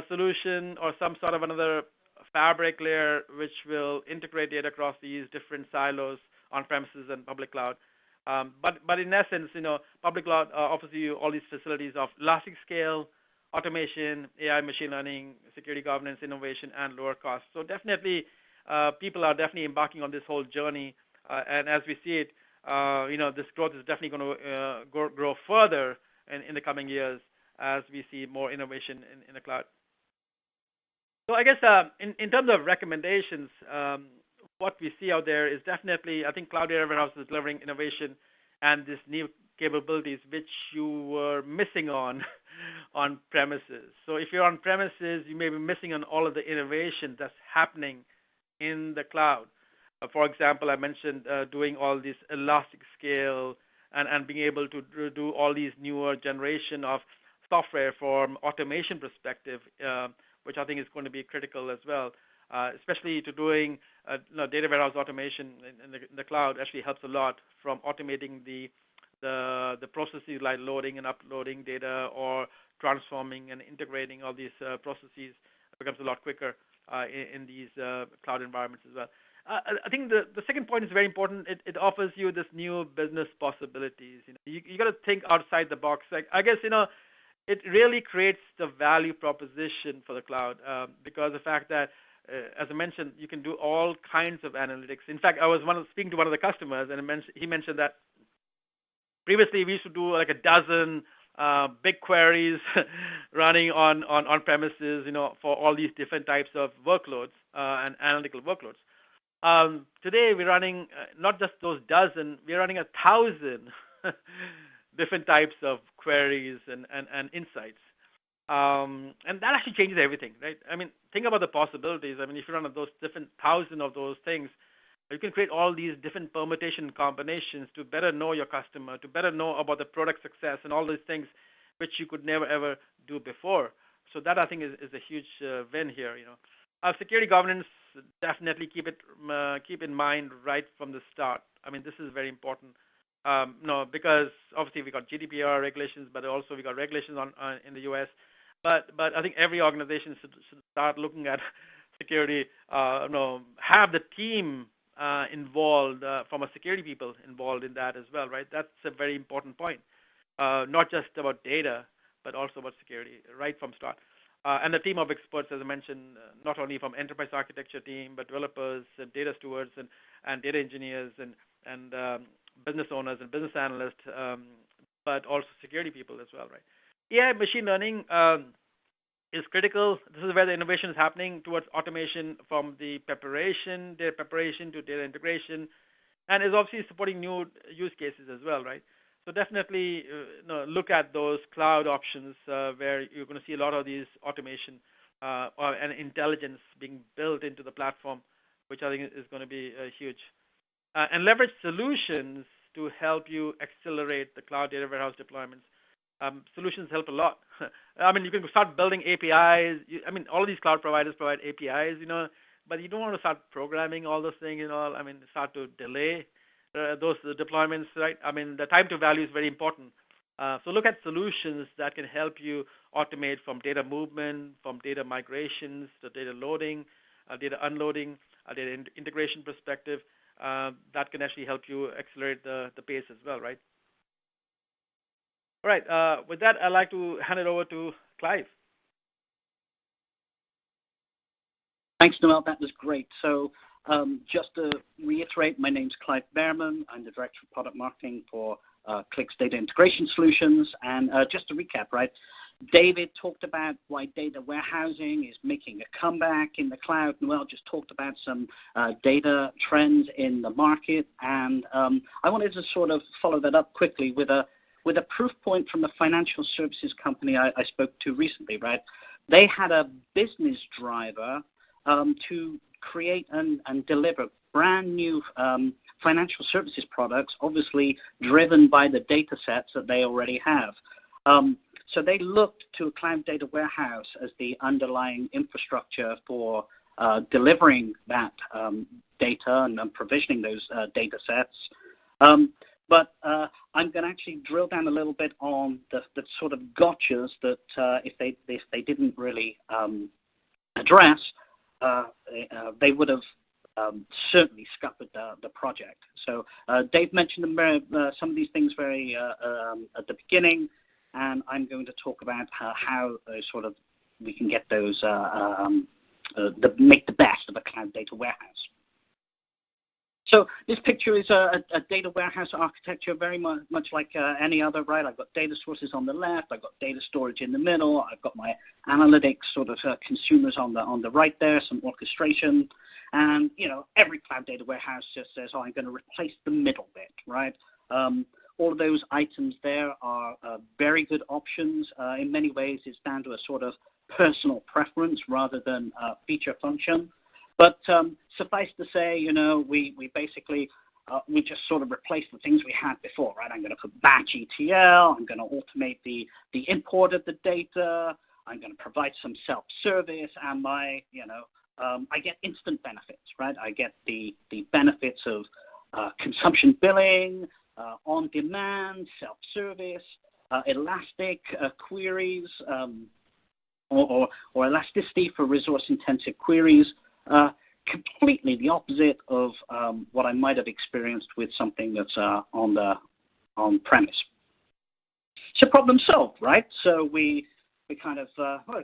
solution or some sort of another fabric layer which will integrate data across these different silos on premises and public cloud. But in essence, public cloud offers you all these facilities of elastic scale, automation, AI, machine learning, security governance, innovation, and lower cost. So definitely, people are definitely embarking on this whole journey. And as we see it, this growth is definitely going to grow further in the coming years as we see more innovation in the cloud. So I guess in terms of recommendations, what we see out there is definitely, I think Cloud Data Warehouse is delivering innovation and these new capabilities which you were missing on premises. So if you're on premises, you may be missing on all of the innovation that's happening in the cloud. For example, I mentioned doing all this elastic scale and being able to do all these newer generation of software from automation perspective, which I think is going to be critical as well, especially to doing data warehouse automation in the cloud actually helps a lot from automating the the processes like loading and uploading data or transforming and integrating all these processes becomes a lot quicker in these cloud environments as well. I think the second point is very important. It offers you this new business possibilities. You got to think outside the box. Like I guess it really creates the value proposition for the cloud because the fact that, as I mentioned, you can do all kinds of analytics. In fact, I was speaking to one of the customers, and he mentioned that previously we used to do like a dozen big queries running on premises, for all these different types of workloads and analytical workloads. Today we're running not just those dozen, we're running 1,000 different types of queries and insights. And that actually changes everything, right? I mean, think about the possibilities. I mean, if you run those different 1,000 of those things, you can create all these different permutation combinations to better know your customer, to better know about the product success and all these things which you could never ever do before. So that I think is a huge win here. Security governance, definitely keep in mind right from the start. I mean, this is very important. Because obviously we got GDPR regulations, but also we got regulations in the U.S. But I think every organization should start looking at security. Have the team involved from a security people involved in that as well, right? That's a very important point. Not just about data, but also about security right from start. And the team of experts, as I mentioned, not only from enterprise architecture team, but developers and data stewards and data engineers and business owners and business analysts, but also security people as well, right? AI, machine learning is critical. This is where the innovation is happening towards automation from the data preparation to data integration, and is obviously supporting new use cases as well, right? So definitely look at those cloud options where you're going to see a lot of these automation and intelligence being built into the platform, which I think is going to be huge. And leverage solutions to help you accelerate the cloud data warehouse deployments. Solutions help a lot. I mean, you can start building APIs. All of these cloud providers provide APIs, but you don't want to start programming all those things, start to delay those deployments, right? I mean, the time to value is very important. So look at solutions that can help you automate from data movement, from data migrations to data loading, data unloading, data integration perspective. That can actually help you accelerate the pace as well, right? All right. With that, I'd like to hand it over to Clive. Thanks, Noel. That was great. So just to reiterate, my name's Clive Behrman. I'm the Director of Product Marketing for Qlik's Data Integration Solutions. And just to recap, right, David talked about why data warehousing is making a comeback in the cloud. Noel just talked about some data trends in the market. And I wanted to sort of follow that up quickly with a proof point from a financial services company I spoke to recently, right? They had a business driver to create and deliver brand new financial services products, obviously driven by the data sets that they already have. So they looked to a cloud data warehouse as the underlying infrastructure for delivering that data and provisioning those data sets. But I'm going to actually drill down a little bit on the sort of gotchas that if they didn't really address, they would have certainly scuppered the project. So Dave mentioned some of these things very at the beginning, and I'm going to talk about how sort of we can get those make the best of a cloud data warehouse. So this picture is a data warehouse architecture, very much like any other, right? I've got data sources on the left, I've got data storage in the middle, I've got my analytics sort of consumers on the right there, some orchestration, and every cloud data warehouse just says, oh, I'm going to replace the middle bit, right? All of those items there are very good options. In many ways, it's down to a sort of personal preference rather than feature function. But suffice to say, we basically, we just sort of replace the things we had before, right? I'm going to put batch ETL. I'm going to automate the import of the data. I'm going to provide some self-service, and I get instant benefits, right? I get the benefits of consumption billing, on-demand, self-service, elastic queries, or elasticity for resource-intensive queries. Completely the opposite of what I might have experienced with something that's on-premise. So problem solved, right? So we kind of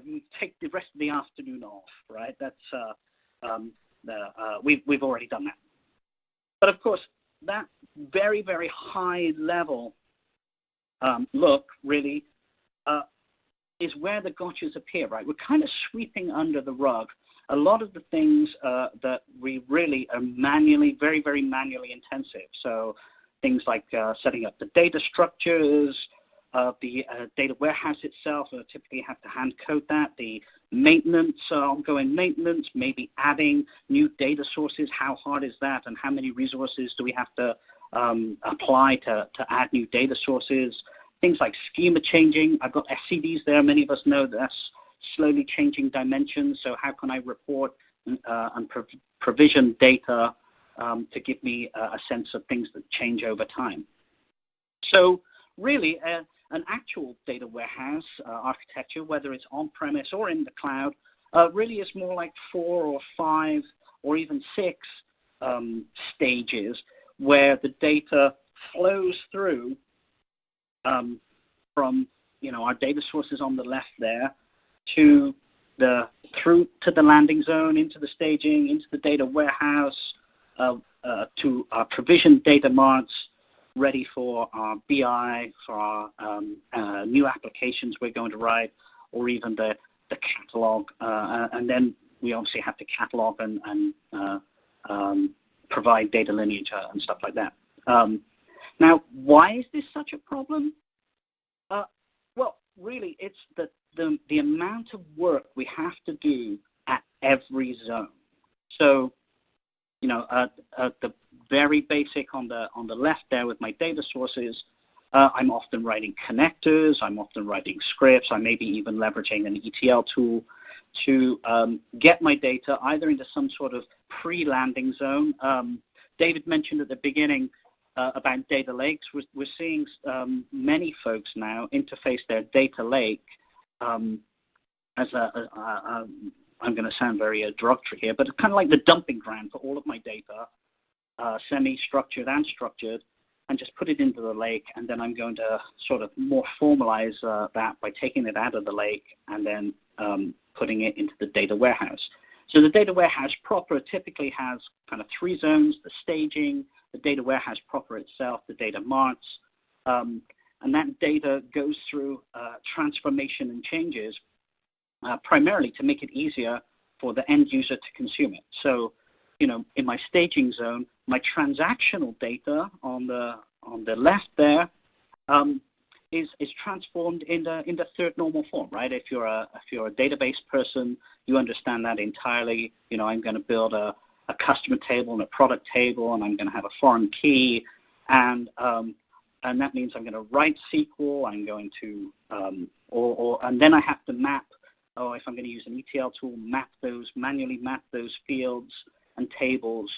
we take the rest of the afternoon off, right? That's we've already done that. But of course, that very, very high level look really is where the gotchas appear, right? We're kind of sweeping under the rug a lot of the things that we really are manually, very, very manually intensive. So things like setting up the data structures, the data warehouse itself, typically have to hand code that, the maintenance, ongoing maintenance, maybe adding new data sources, how hard is that, and how many resources do we have to apply to add new data sources. Things like schema changing. I've got SCDs there. Many of us know that's slowly changing dimensions. So how can I report and provision data to give me a sense of things that change over time? So really, an actual data warehouse architecture, whether it's on-premise or in the cloud, really is more like 4 or 5 or even 6 stages where the data flows through from our data sources on the left there through to the landing zone, into the staging, into the data warehouse, to our provisioned data marts, ready for our BI, for our new applications we're going to write, or even the catalog. And then we obviously have to catalog and provide data lineage and stuff like that. Now, why is this such a problem? Well, really, it's the amount of work we have to do at every zone. So, at the very basic on the left there with my data sources, I'm often writing connectors, I'm often writing scripts, I may be even leveraging an ETL tool to get my data either into some sort of pre-landing zone. David mentioned at the beginning about data lakes. We're seeing many folks now interface their data lake as I'm going to sound very derogatory here, but it's kind of like the dumping ground for all of my data, semi-structured and structured, and just put it into the lake, and then I'm going to sort of more formalize that by taking it out of the lake and then putting it into the data warehouse. So the data warehouse proper typically has kind of 3 zones: the staging, the data warehouse proper itself, the data marts, and that data goes through transformation and changes primarily to make it easier for the end user to consume it. So, in my staging zone, my transactional data on the left there is transformed into third normal form, right? If you're a database person, you understand that entirely. I'm going to build a customer table and a product table, and I'm going to have a foreign key, and that means I'm going to write SQL. I'm going to and then I have to map. If I'm going to use an ETL tool, manually map those fields and tables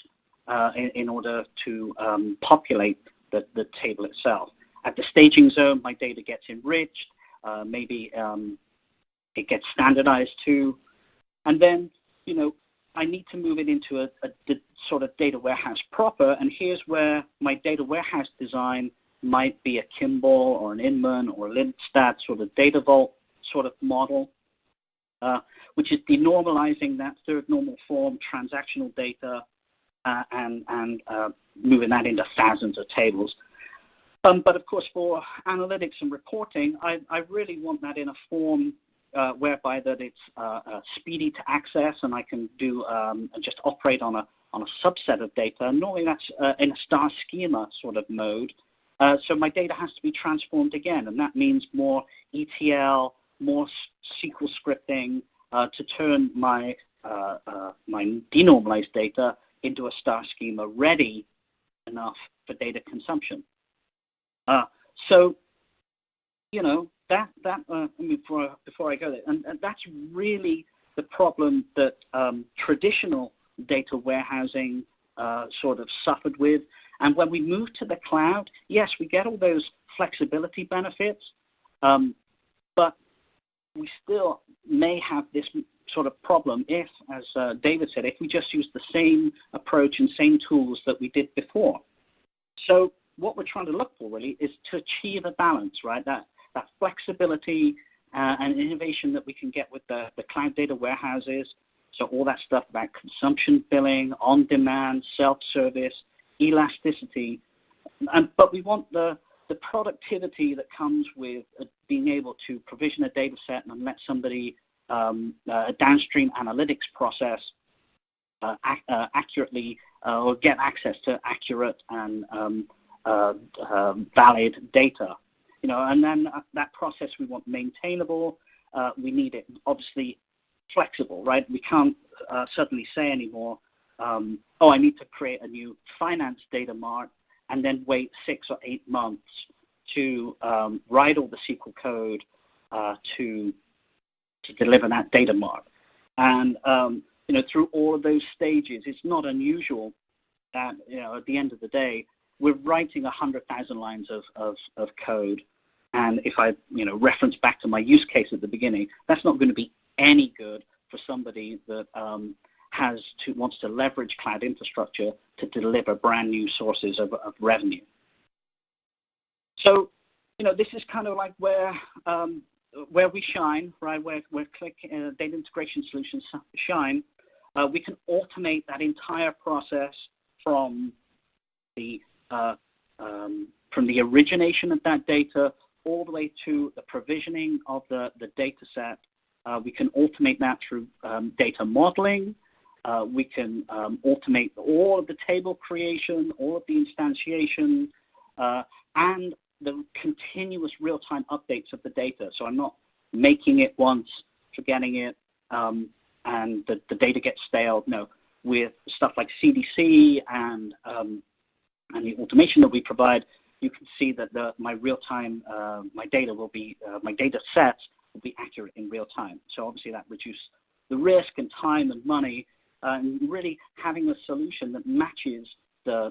in order to populate the table itself. At the staging zone, my data gets enriched. Maybe it gets standardized too. And then, I need to move it into a sort of data warehouse proper. And here's where my data warehouse design might be a Kimball or an Inman or a Lindstat sort of data vault sort of model, which is denormalizing that third normal form transactional data and moving that into thousands of tables. But of course, for analytics and reporting, I really want that in a form whereby that it's speedy to access, and I can do just operate on a subset of data. Normally, that's in a star schema sort of mode. So my data has to be transformed again, and that means more ETL, more SQL scripting to turn my denormalized data into a star schema ready enough for data consumption. So, before I go there, and that's really the problem that traditional data warehousing sort of suffered with, And when we move to the cloud, yes, we get all those flexibility benefits, but we still may have this sort of problem if, as David said, if we just use the same approach and same tools that we did before. So what we're trying to look for really is to achieve a balance, right? That flexibility and innovation that we can get with the cloud data warehouses. So all that stuff about consumption billing, on-demand, self-service, elasticity. But we want the productivity that comes with being able to provision a data set and let somebody, a downstream analytics process, accurately or get access to accurate and valid data. And then that process we want maintainable. We need it obviously flexible, right? We can't suddenly say anymore, I need to create a new finance data mart and then wait 6 or 8 months to write all the SQL code to deliver that data mart. And through all of those stages, it's not unusual that at the end of the day, we're writing 100,000 lines of code. And if I reference back to my use case at the beginning, that's not going to be any good for somebody that wants to leverage cloud infrastructure to deliver brand new sources of revenue. So, this is kind of like where we shine, right? Where Qlik data integration solutions shine. We can automate that entire process from the origination of that data all the way to the provisioning of the data set. We can automate that through data modeling. We can automate all of the table creation, all of the instantiation, and the continuous real-time updates of the data. So I'm not making it once, forgetting it, and the data gets stale. No, with stuff like CDC and the automation that we provide, you can see that my real-time, my data sets will be accurate in real time. So obviously that reduces the risk and time and money, and really having a solution that matches the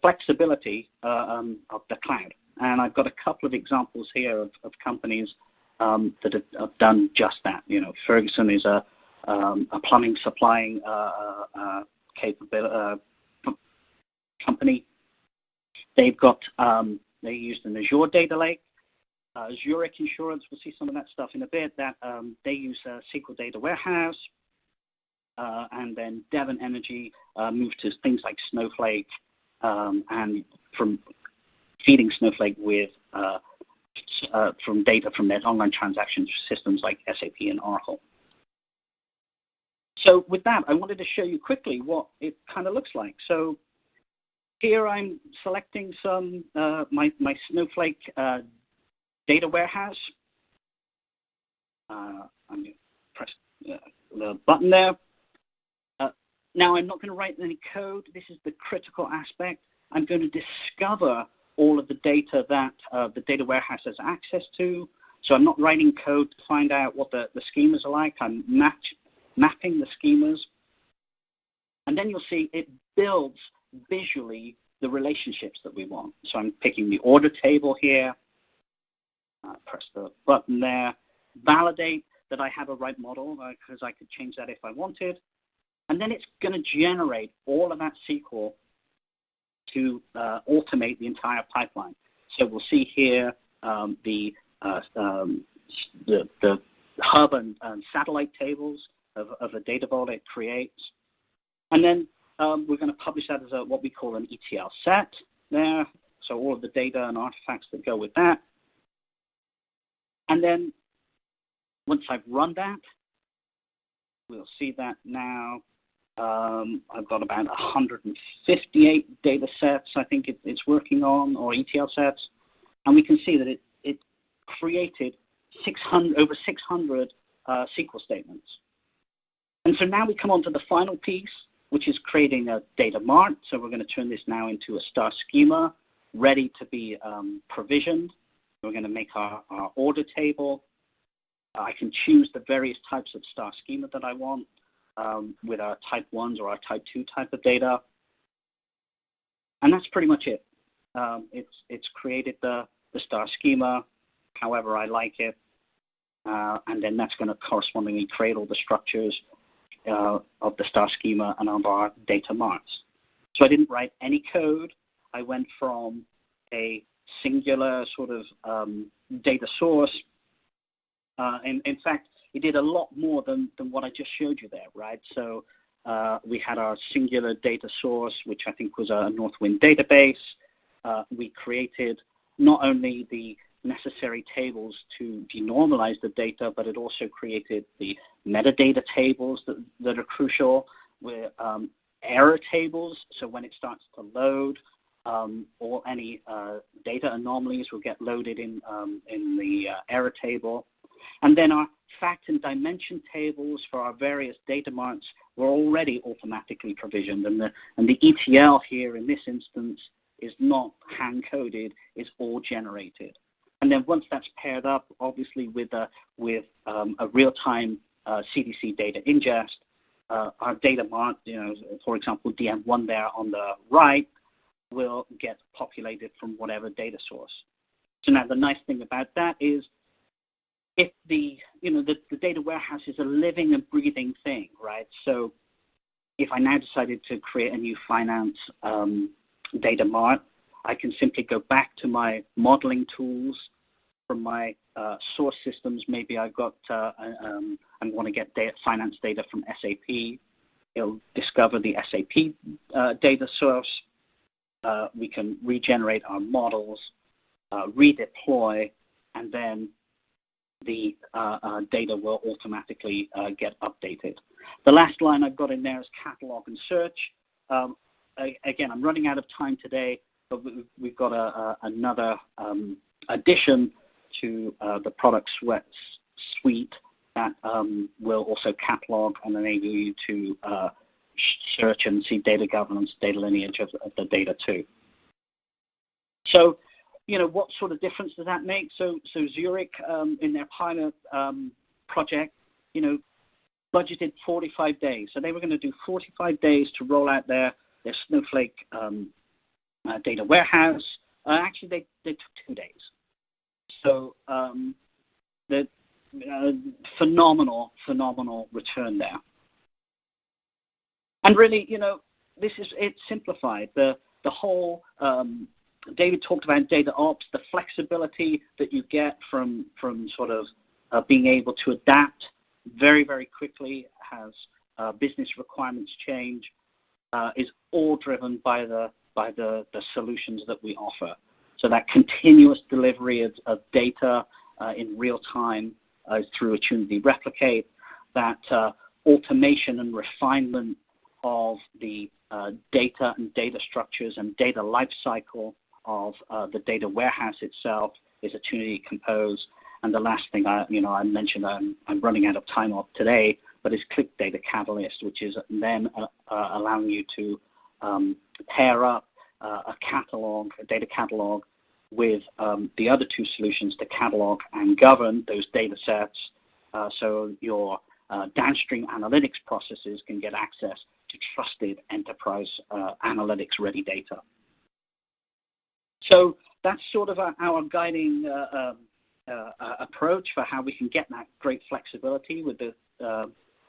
flexibility of the cloud. And I've got a couple of examples here of companies that have done just that. Ferguson is a plumbing supplying company. They've got they used an Azure data lake. Zurich Insurance, we'll see some of that stuff in a bit. That they use a SQL data warehouse, and then Devon Energy moved to things like Snowflake, and from feeding Snowflake with from data from their online transaction systems like SAP and Oracle. So with that, I wanted to show you quickly what it kind of looks like. So here I'm selecting some my Snowflake data warehouse. I'm going to press the button there. Now I'm not going to write any code. This is the critical aspect. I'm going to discover all of the data that the data warehouse has access to. So I'm not writing code to find out what the schemas are like. I'm mapping the schemas. And then you'll see it builds visually the relationships that we want. So I'm picking the order table here. Press the button there. Validate that I have a right model, because I could change that if I wanted. And then it's going to generate all of that SQL to automate the entire pipeline. So we'll see here the hub and satellite tables of a data vault it creates. And then we're going to publish that as what we call an ETL set there. So all of the data and artifacts that go with that. And then once I've run that, we'll see that now I've got about 158 data sets I think it's working on, or ETL sets. And we can see that it created over 600 SQL statements. And so now we come on to the final piece, which is creating a data mart. So we're going to turn this now into a star schema ready to be provisioned. We're going to make our order table. I can choose the various types of star schema that I want with our type 1s or our type 2 type of data. And that's pretty much it. It's created the star schema, however I like it, and then that's going to correspondingly create all the structures of the star schema and of our data marts. So I didn't write any code. I went from a singular sort of data source. In fact, it did a lot more than what I just showed you there, right? So we had our singular data source, which I think was a Northwind database. We created not only the necessary tables to denormalize the data, but it also created the metadata tables that are crucial, with error tables. So when it starts to load, or any data anomalies will get loaded in the error table. And then our fact and dimension tables for our various data marts were already automatically provisioned, and the ETL here in this instance is not hand-coded, it's all generated. And then once that's paired up, obviously with a real-time CDC data ingest, our data mart, for example, DM1 there on the right, will get populated from whatever data source. So now the nice thing about that is, if the data warehouse is a living and breathing thing, right? So if I now decided to create a new finance data mart, I can simply go back to my modeling tools from my source systems. Maybe I've got, I want to get finance data from SAP. It'll discover the SAP data source. We can regenerate our models, redeploy, and then the data will automatically get updated. The last line I've got in there is catalog and search. Again, I'm running out of time today, but we've got another addition to the product suite that will also catalog and enable you to search and see data governance, data lineage of the data too. So, what sort of difference does that make? So Zurich, in their pilot project, budgeted 45 days. So they were going to do 45 days to roll out their Snowflake data warehouse. Actually, they took 2 days. So the phenomenal return there. And really, it's simplified. The whole David talked about data ops, the flexibility that you get from sort of being able to adapt very, very quickly as business requirements change, is all driven by the solutions that we offer. So that continuous delivery of data in real time through Attunity Replicate, that automation and refinement of the data and data structures and data lifecycle of the data warehouse itself is Attunity Compose. And the last thing I mentioned, I'm running out of time of today, but is Qlik Data Catalyst, which is then allowing you to pair up a data catalog with the other two solutions to catalog and govern those data sets, so your downstream analytics processes can get access to trusted enterprise analytics-ready data. So that's sort of our guiding approach for how we can get that great flexibility with the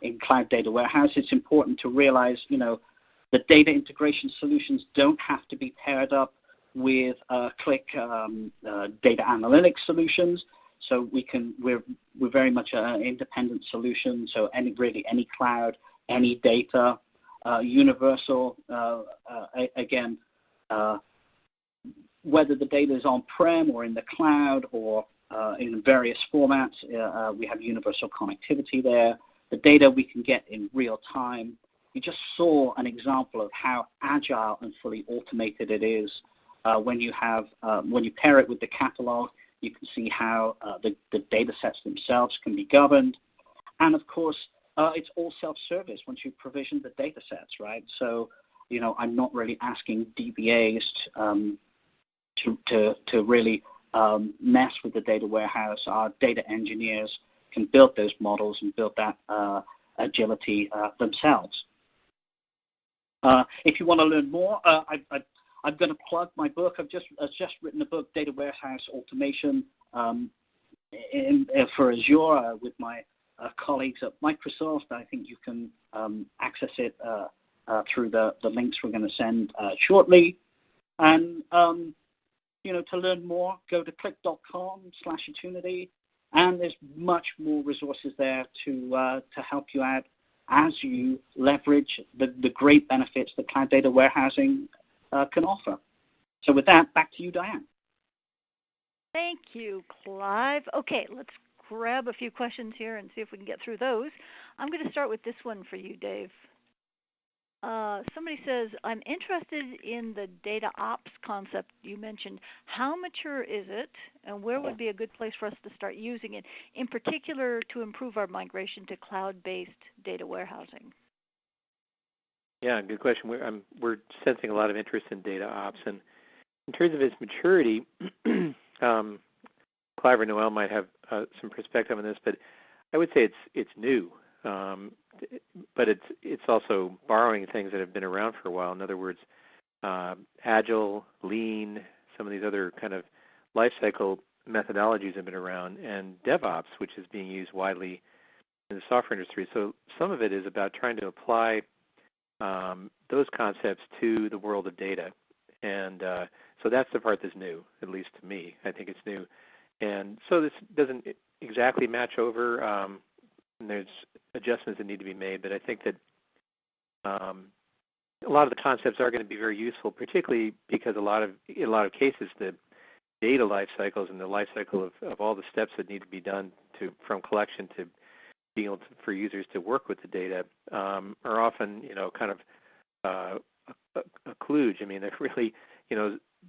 in Cloud Data Warehouse. It's important to realize, the data integration solutions don't have to be paired up with Qlik data analytics solutions. So we're very much an independent solution. So any cloud, any data, universal. Again, whether the data is on-prem or in the cloud or in various formats, we have universal connectivity there. The data we can get in real time. You just saw an example of how agile and fully automated it is. When you pair it with the catalog, you can see how the data sets themselves can be governed. And of course, it's all self-service once you provision the data sets, right? So, I'm not really asking DBAs to really mess with the data warehouse. Our data engineers can build those models and build that agility themselves. If you want to learn more, I'm going to plug my book. I've just written a book, Data Warehouse Automation, for Azure with my colleagues at Microsoft. I think you can access it through the links we're going to send shortly. And to learn more, go to qlik.com/Attunity, and there's much more resources there to help you out as you leverage the great benefits that cloud data warehousing can offer. So with that, back to you, Diane. Thank you, Clive. Okay, let's grab a few questions here and see if we can get through those. I'm going to start with this one for you, Dave. Somebody says, I'm interested in the data ops concept you mentioned. How mature is it, and where would be a good place for us to start using it, in particular to improve our migration to cloud-based data warehousing? Yeah, good question. We're sensing a lot of interest in data ops, and in terms of its maturity, Clive or Noel might have some perspective on this, but I would say it's new. But it's also borrowing things that have been around for a while. In other words, Agile, Lean, some of these other kind of life cycle methodologies have been around, and DevOps, which is being used widely in the software industry. So some of it is about trying to apply those concepts to the world of data. And so that's the part that's new, at least to me. I think it's new. And so this doesn't exactly match over, and there's adjustments that need to be made, but I think that a lot of the concepts are going to be very useful, particularly because in a lot of cases the data life cycles and the life cycle of all the steps that need to be done from collection to being able for users to work with the data are often kind of a kludge. I mean, they're really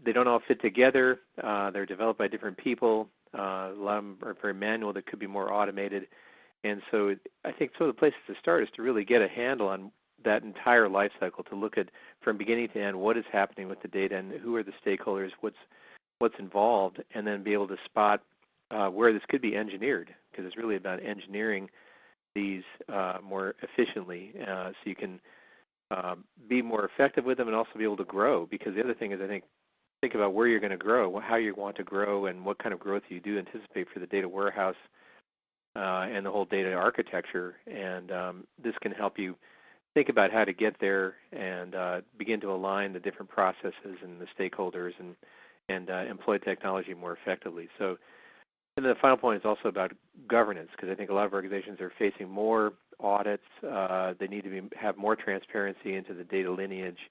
they don't all fit together. They're developed by different people. A lot of them are very manual. That could be more automated. And so I think some of the places to start is to really get a handle on that entire life cycle, to look at from beginning to end what is happening with the data and who are the stakeholders, what's involved, and then be able to spot where this could be engineered, because it's really about engineering these more efficiently so you can be more effective with them and also be able to grow. Because the other thing is, I think about where you're going to grow, how you want to grow, and what kind of growth you do anticipate for the data warehouse and the whole data architecture. And this can help you think about how to get there and begin to align the different processes and the stakeholders and employ technology more effectively. So, and the final point is also about governance, because I think a lot of organizations are facing more audits. They need to have more transparency into the data lineage.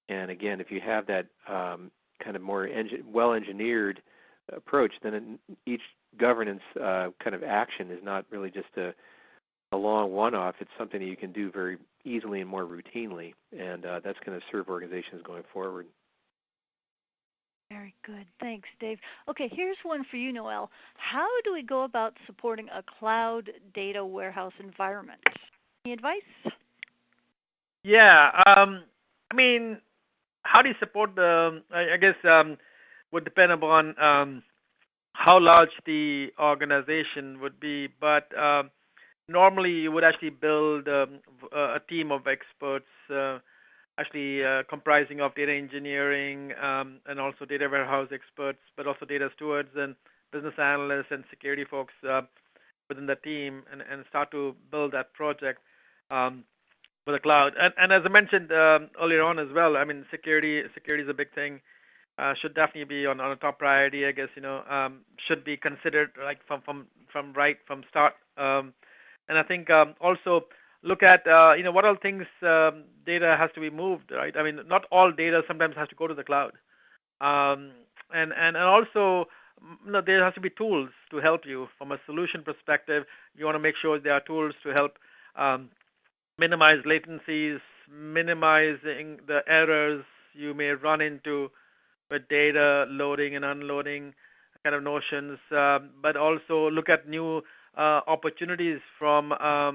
And again, if you have that kind of more well-engineered approach, then each governance kind of action is not really just a long one-off. It's something that you can do very easily and more routinely, and that's going to serve organizations going forward. Very good. Thanks, Dave. Okay, here's one for you, Noel. How do we go about supporting a cloud data warehouse environment? Any advice? Yeah. I mean, how do you support I guess would depend upon how large the organization would be, but normally you would actually build a team of experts, actually comprising of data engineering and also data warehouse experts, but also data stewards and business analysts and security folks within the team, and start to build that project for the cloud. And as I mentioned earlier on as well, I mean, security is a big thing. Should definitely be on a top priority, I guess. Should be considered like from start. And I think also look at what all things data has to be moved, right? I mean, not all data sometimes has to go to the cloud, and also there has to be tools to help you from a solution perspective. You want to make sure there are tools to help minimize latencies, minimizing the errors you may run into with data loading and unloading kind of notions, but also look at new opportunities from a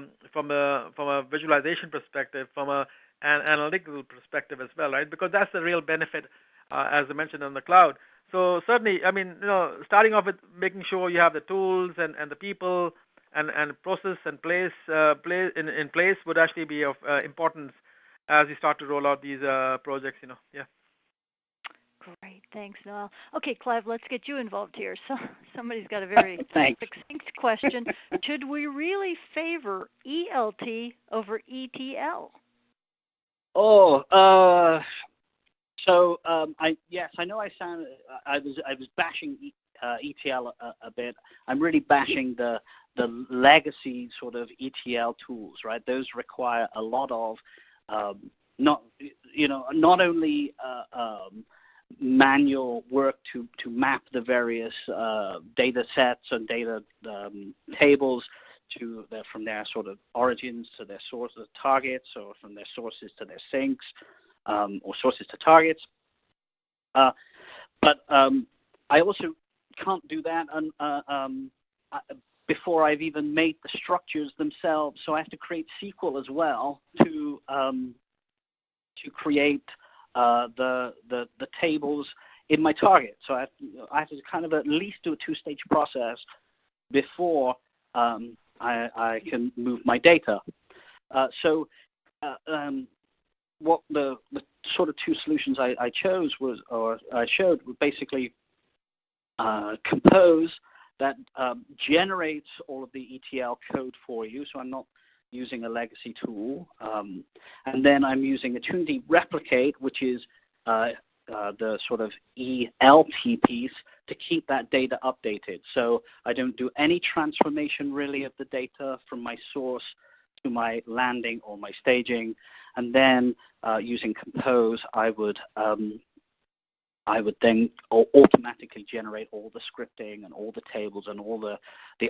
visualization perspective, from an analytical perspective as well, right? Because that's the real benefit, as I mentioned, on the cloud. So certainly, I mean, starting off with making sure you have the tools and the people and process and place in place would actually be of importance as you start to roll out these projects. Yeah. Great. Thanks, Noel. Okay, Clive, let's get you involved here. So somebody's got a very Thanks. succinct question. Should we really favor ELT over ETL? I know I was bashing ETL a bit. I'm really bashing the legacy sort of ETL tools, right? Those require a lot of not only manual work to map the various data sets and data tables from their sort of origins to their sources targets, or from their sources to their sinks, or sources to targets. But I also can't do that before I've even made the structures themselves. So I have to create SQL as well to create the tables in my target. So I have to kind of at least do a two-stage process before I can move my data. What the sort of two solutions I showed were basically Compose, that generates all of the ETL code for you, so I'm not using a legacy tool. And then I'm using Attunity Replicate, which is the sort of ELT piece to keep that data updated. So I don't do any transformation really of the data from my source to my landing or my staging. And then using Compose, I would then automatically generate all the scripting and all the tables and all the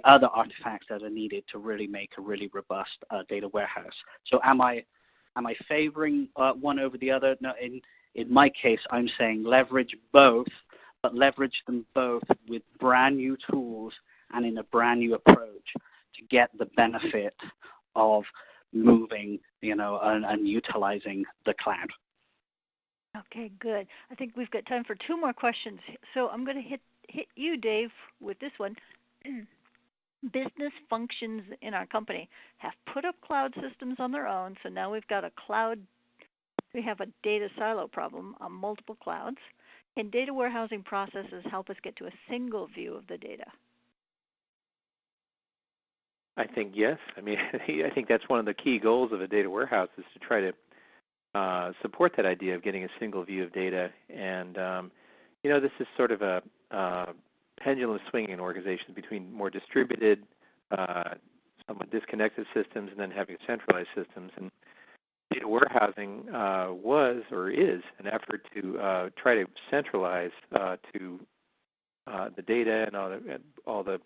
other artifacts that are needed to really make a really robust data warehouse. So am I favoring one over the other? No, in my case, I'm saying leverage both, but leverage them both with brand new tools and in a brand new approach to get the benefit of moving, and utilizing the cloud. Okay, good. I think we've got time for two more questions. So I'm going to hit you, Dave, with this one. Business functions in our company have put up cloud systems on their own, so now we've got we have a data silo problem on multiple clouds. Can data warehousing processes help us get to a single view of the data? I think yes. I mean, I think that's one of the key goals of a data warehouse, is to try to support that idea of getting a single view of data. And, this is sort of a pendulum swinging in organizations between more distributed, somewhat disconnected systems and then having centralized systems. And data warehousing was or is an effort to try to centralize to the data and all the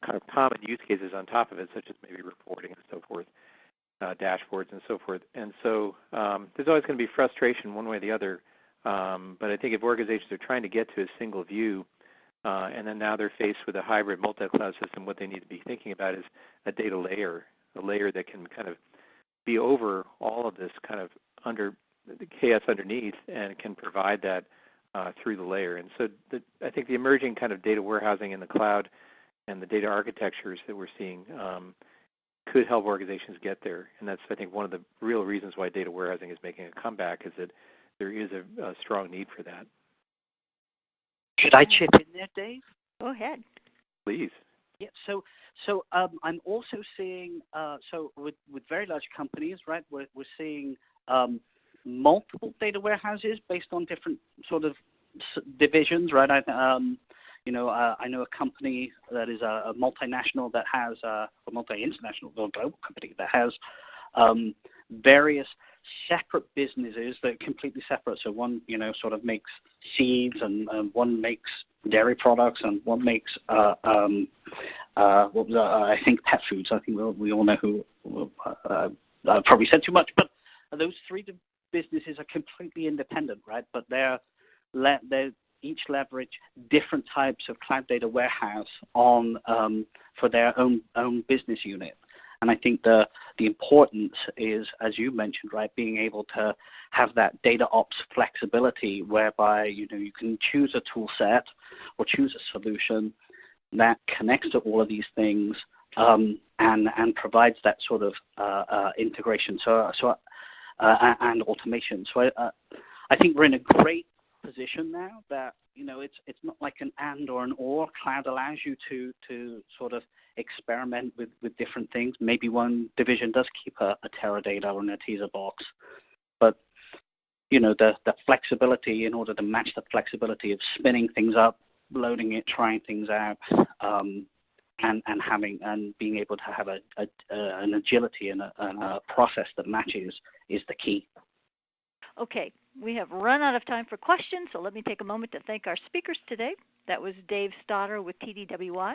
kind of common use cases on top of it, such as maybe reporting and so forth. Dashboards and so forth. And so there's always going to be frustration one way or the other. But I think if organizations are trying to get to a single view, and then now they're faced with a hybrid multi-cloud system, what they need to be thinking about is a data layer, a layer that can kind of be over all of this kind of under the chaos underneath, and can provide that through the layer. And so I think the emerging kind of data warehousing in the cloud and the data architectures that we're seeing could help organizations get there. And that's, I think, one of the real reasons why data warehousing is making a comeback, is that there is a strong need for that. Should I chip in there, Dave? Go ahead. Please. Yeah. So I'm also seeing with very large companies, right? We're seeing multiple data warehouses based on different sort of divisions, right? I know a company that is a multinational that has a multi-international or global company that has various separate businesses that are completely separate. So one, sort of makes seeds, and one makes dairy products, and one makes I think pet foods. I think we all know who. I probably said too much, but those three businesses are completely independent, right? But they're each leverage different types of cloud data warehouse for their own business unit. And I think the importance is, as you mentioned, right, being able to have that data ops flexibility, whereby you can choose a tool set or choose a solution that connects to all of these things and provides that sort of integration and automation. So I think we're in a great position now that, it's not like an and or an or. Cloud allows you to sort of experiment with different things. Maybe one division does keep a Teradata or a Netezza box, but the flexibility, in order to match the flexibility of spinning things up, loading it, trying things out, and being able to have an agility and a process that matches is the key. Okay, we have run out of time for questions, so let me take a moment to thank our speakers today. That was Dave Stoddard with TDWI,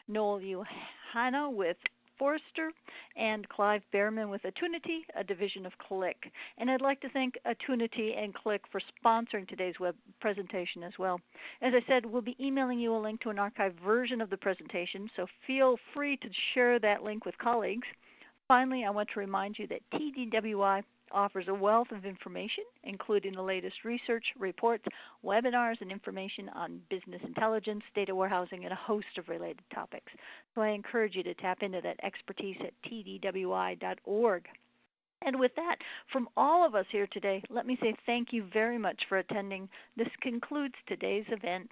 Noel Uhana with Forrester, and Clive Behrman with Attunity, a division of Qlik. And I'd like to thank Attunity and Qlik for sponsoring today's web presentation as well. As I said, we'll be emailing you a link to an archived version of the presentation, so feel free to share that link with colleagues. Finally, I want to remind you that TDWI offers a wealth of information, including the latest research, reports, webinars, and information on business intelligence, data warehousing, and a host of related topics. So I encourage you to tap into that expertise at tdwi.org. And with that, from all of us here today, let me say thank you very much for attending. This concludes today's event.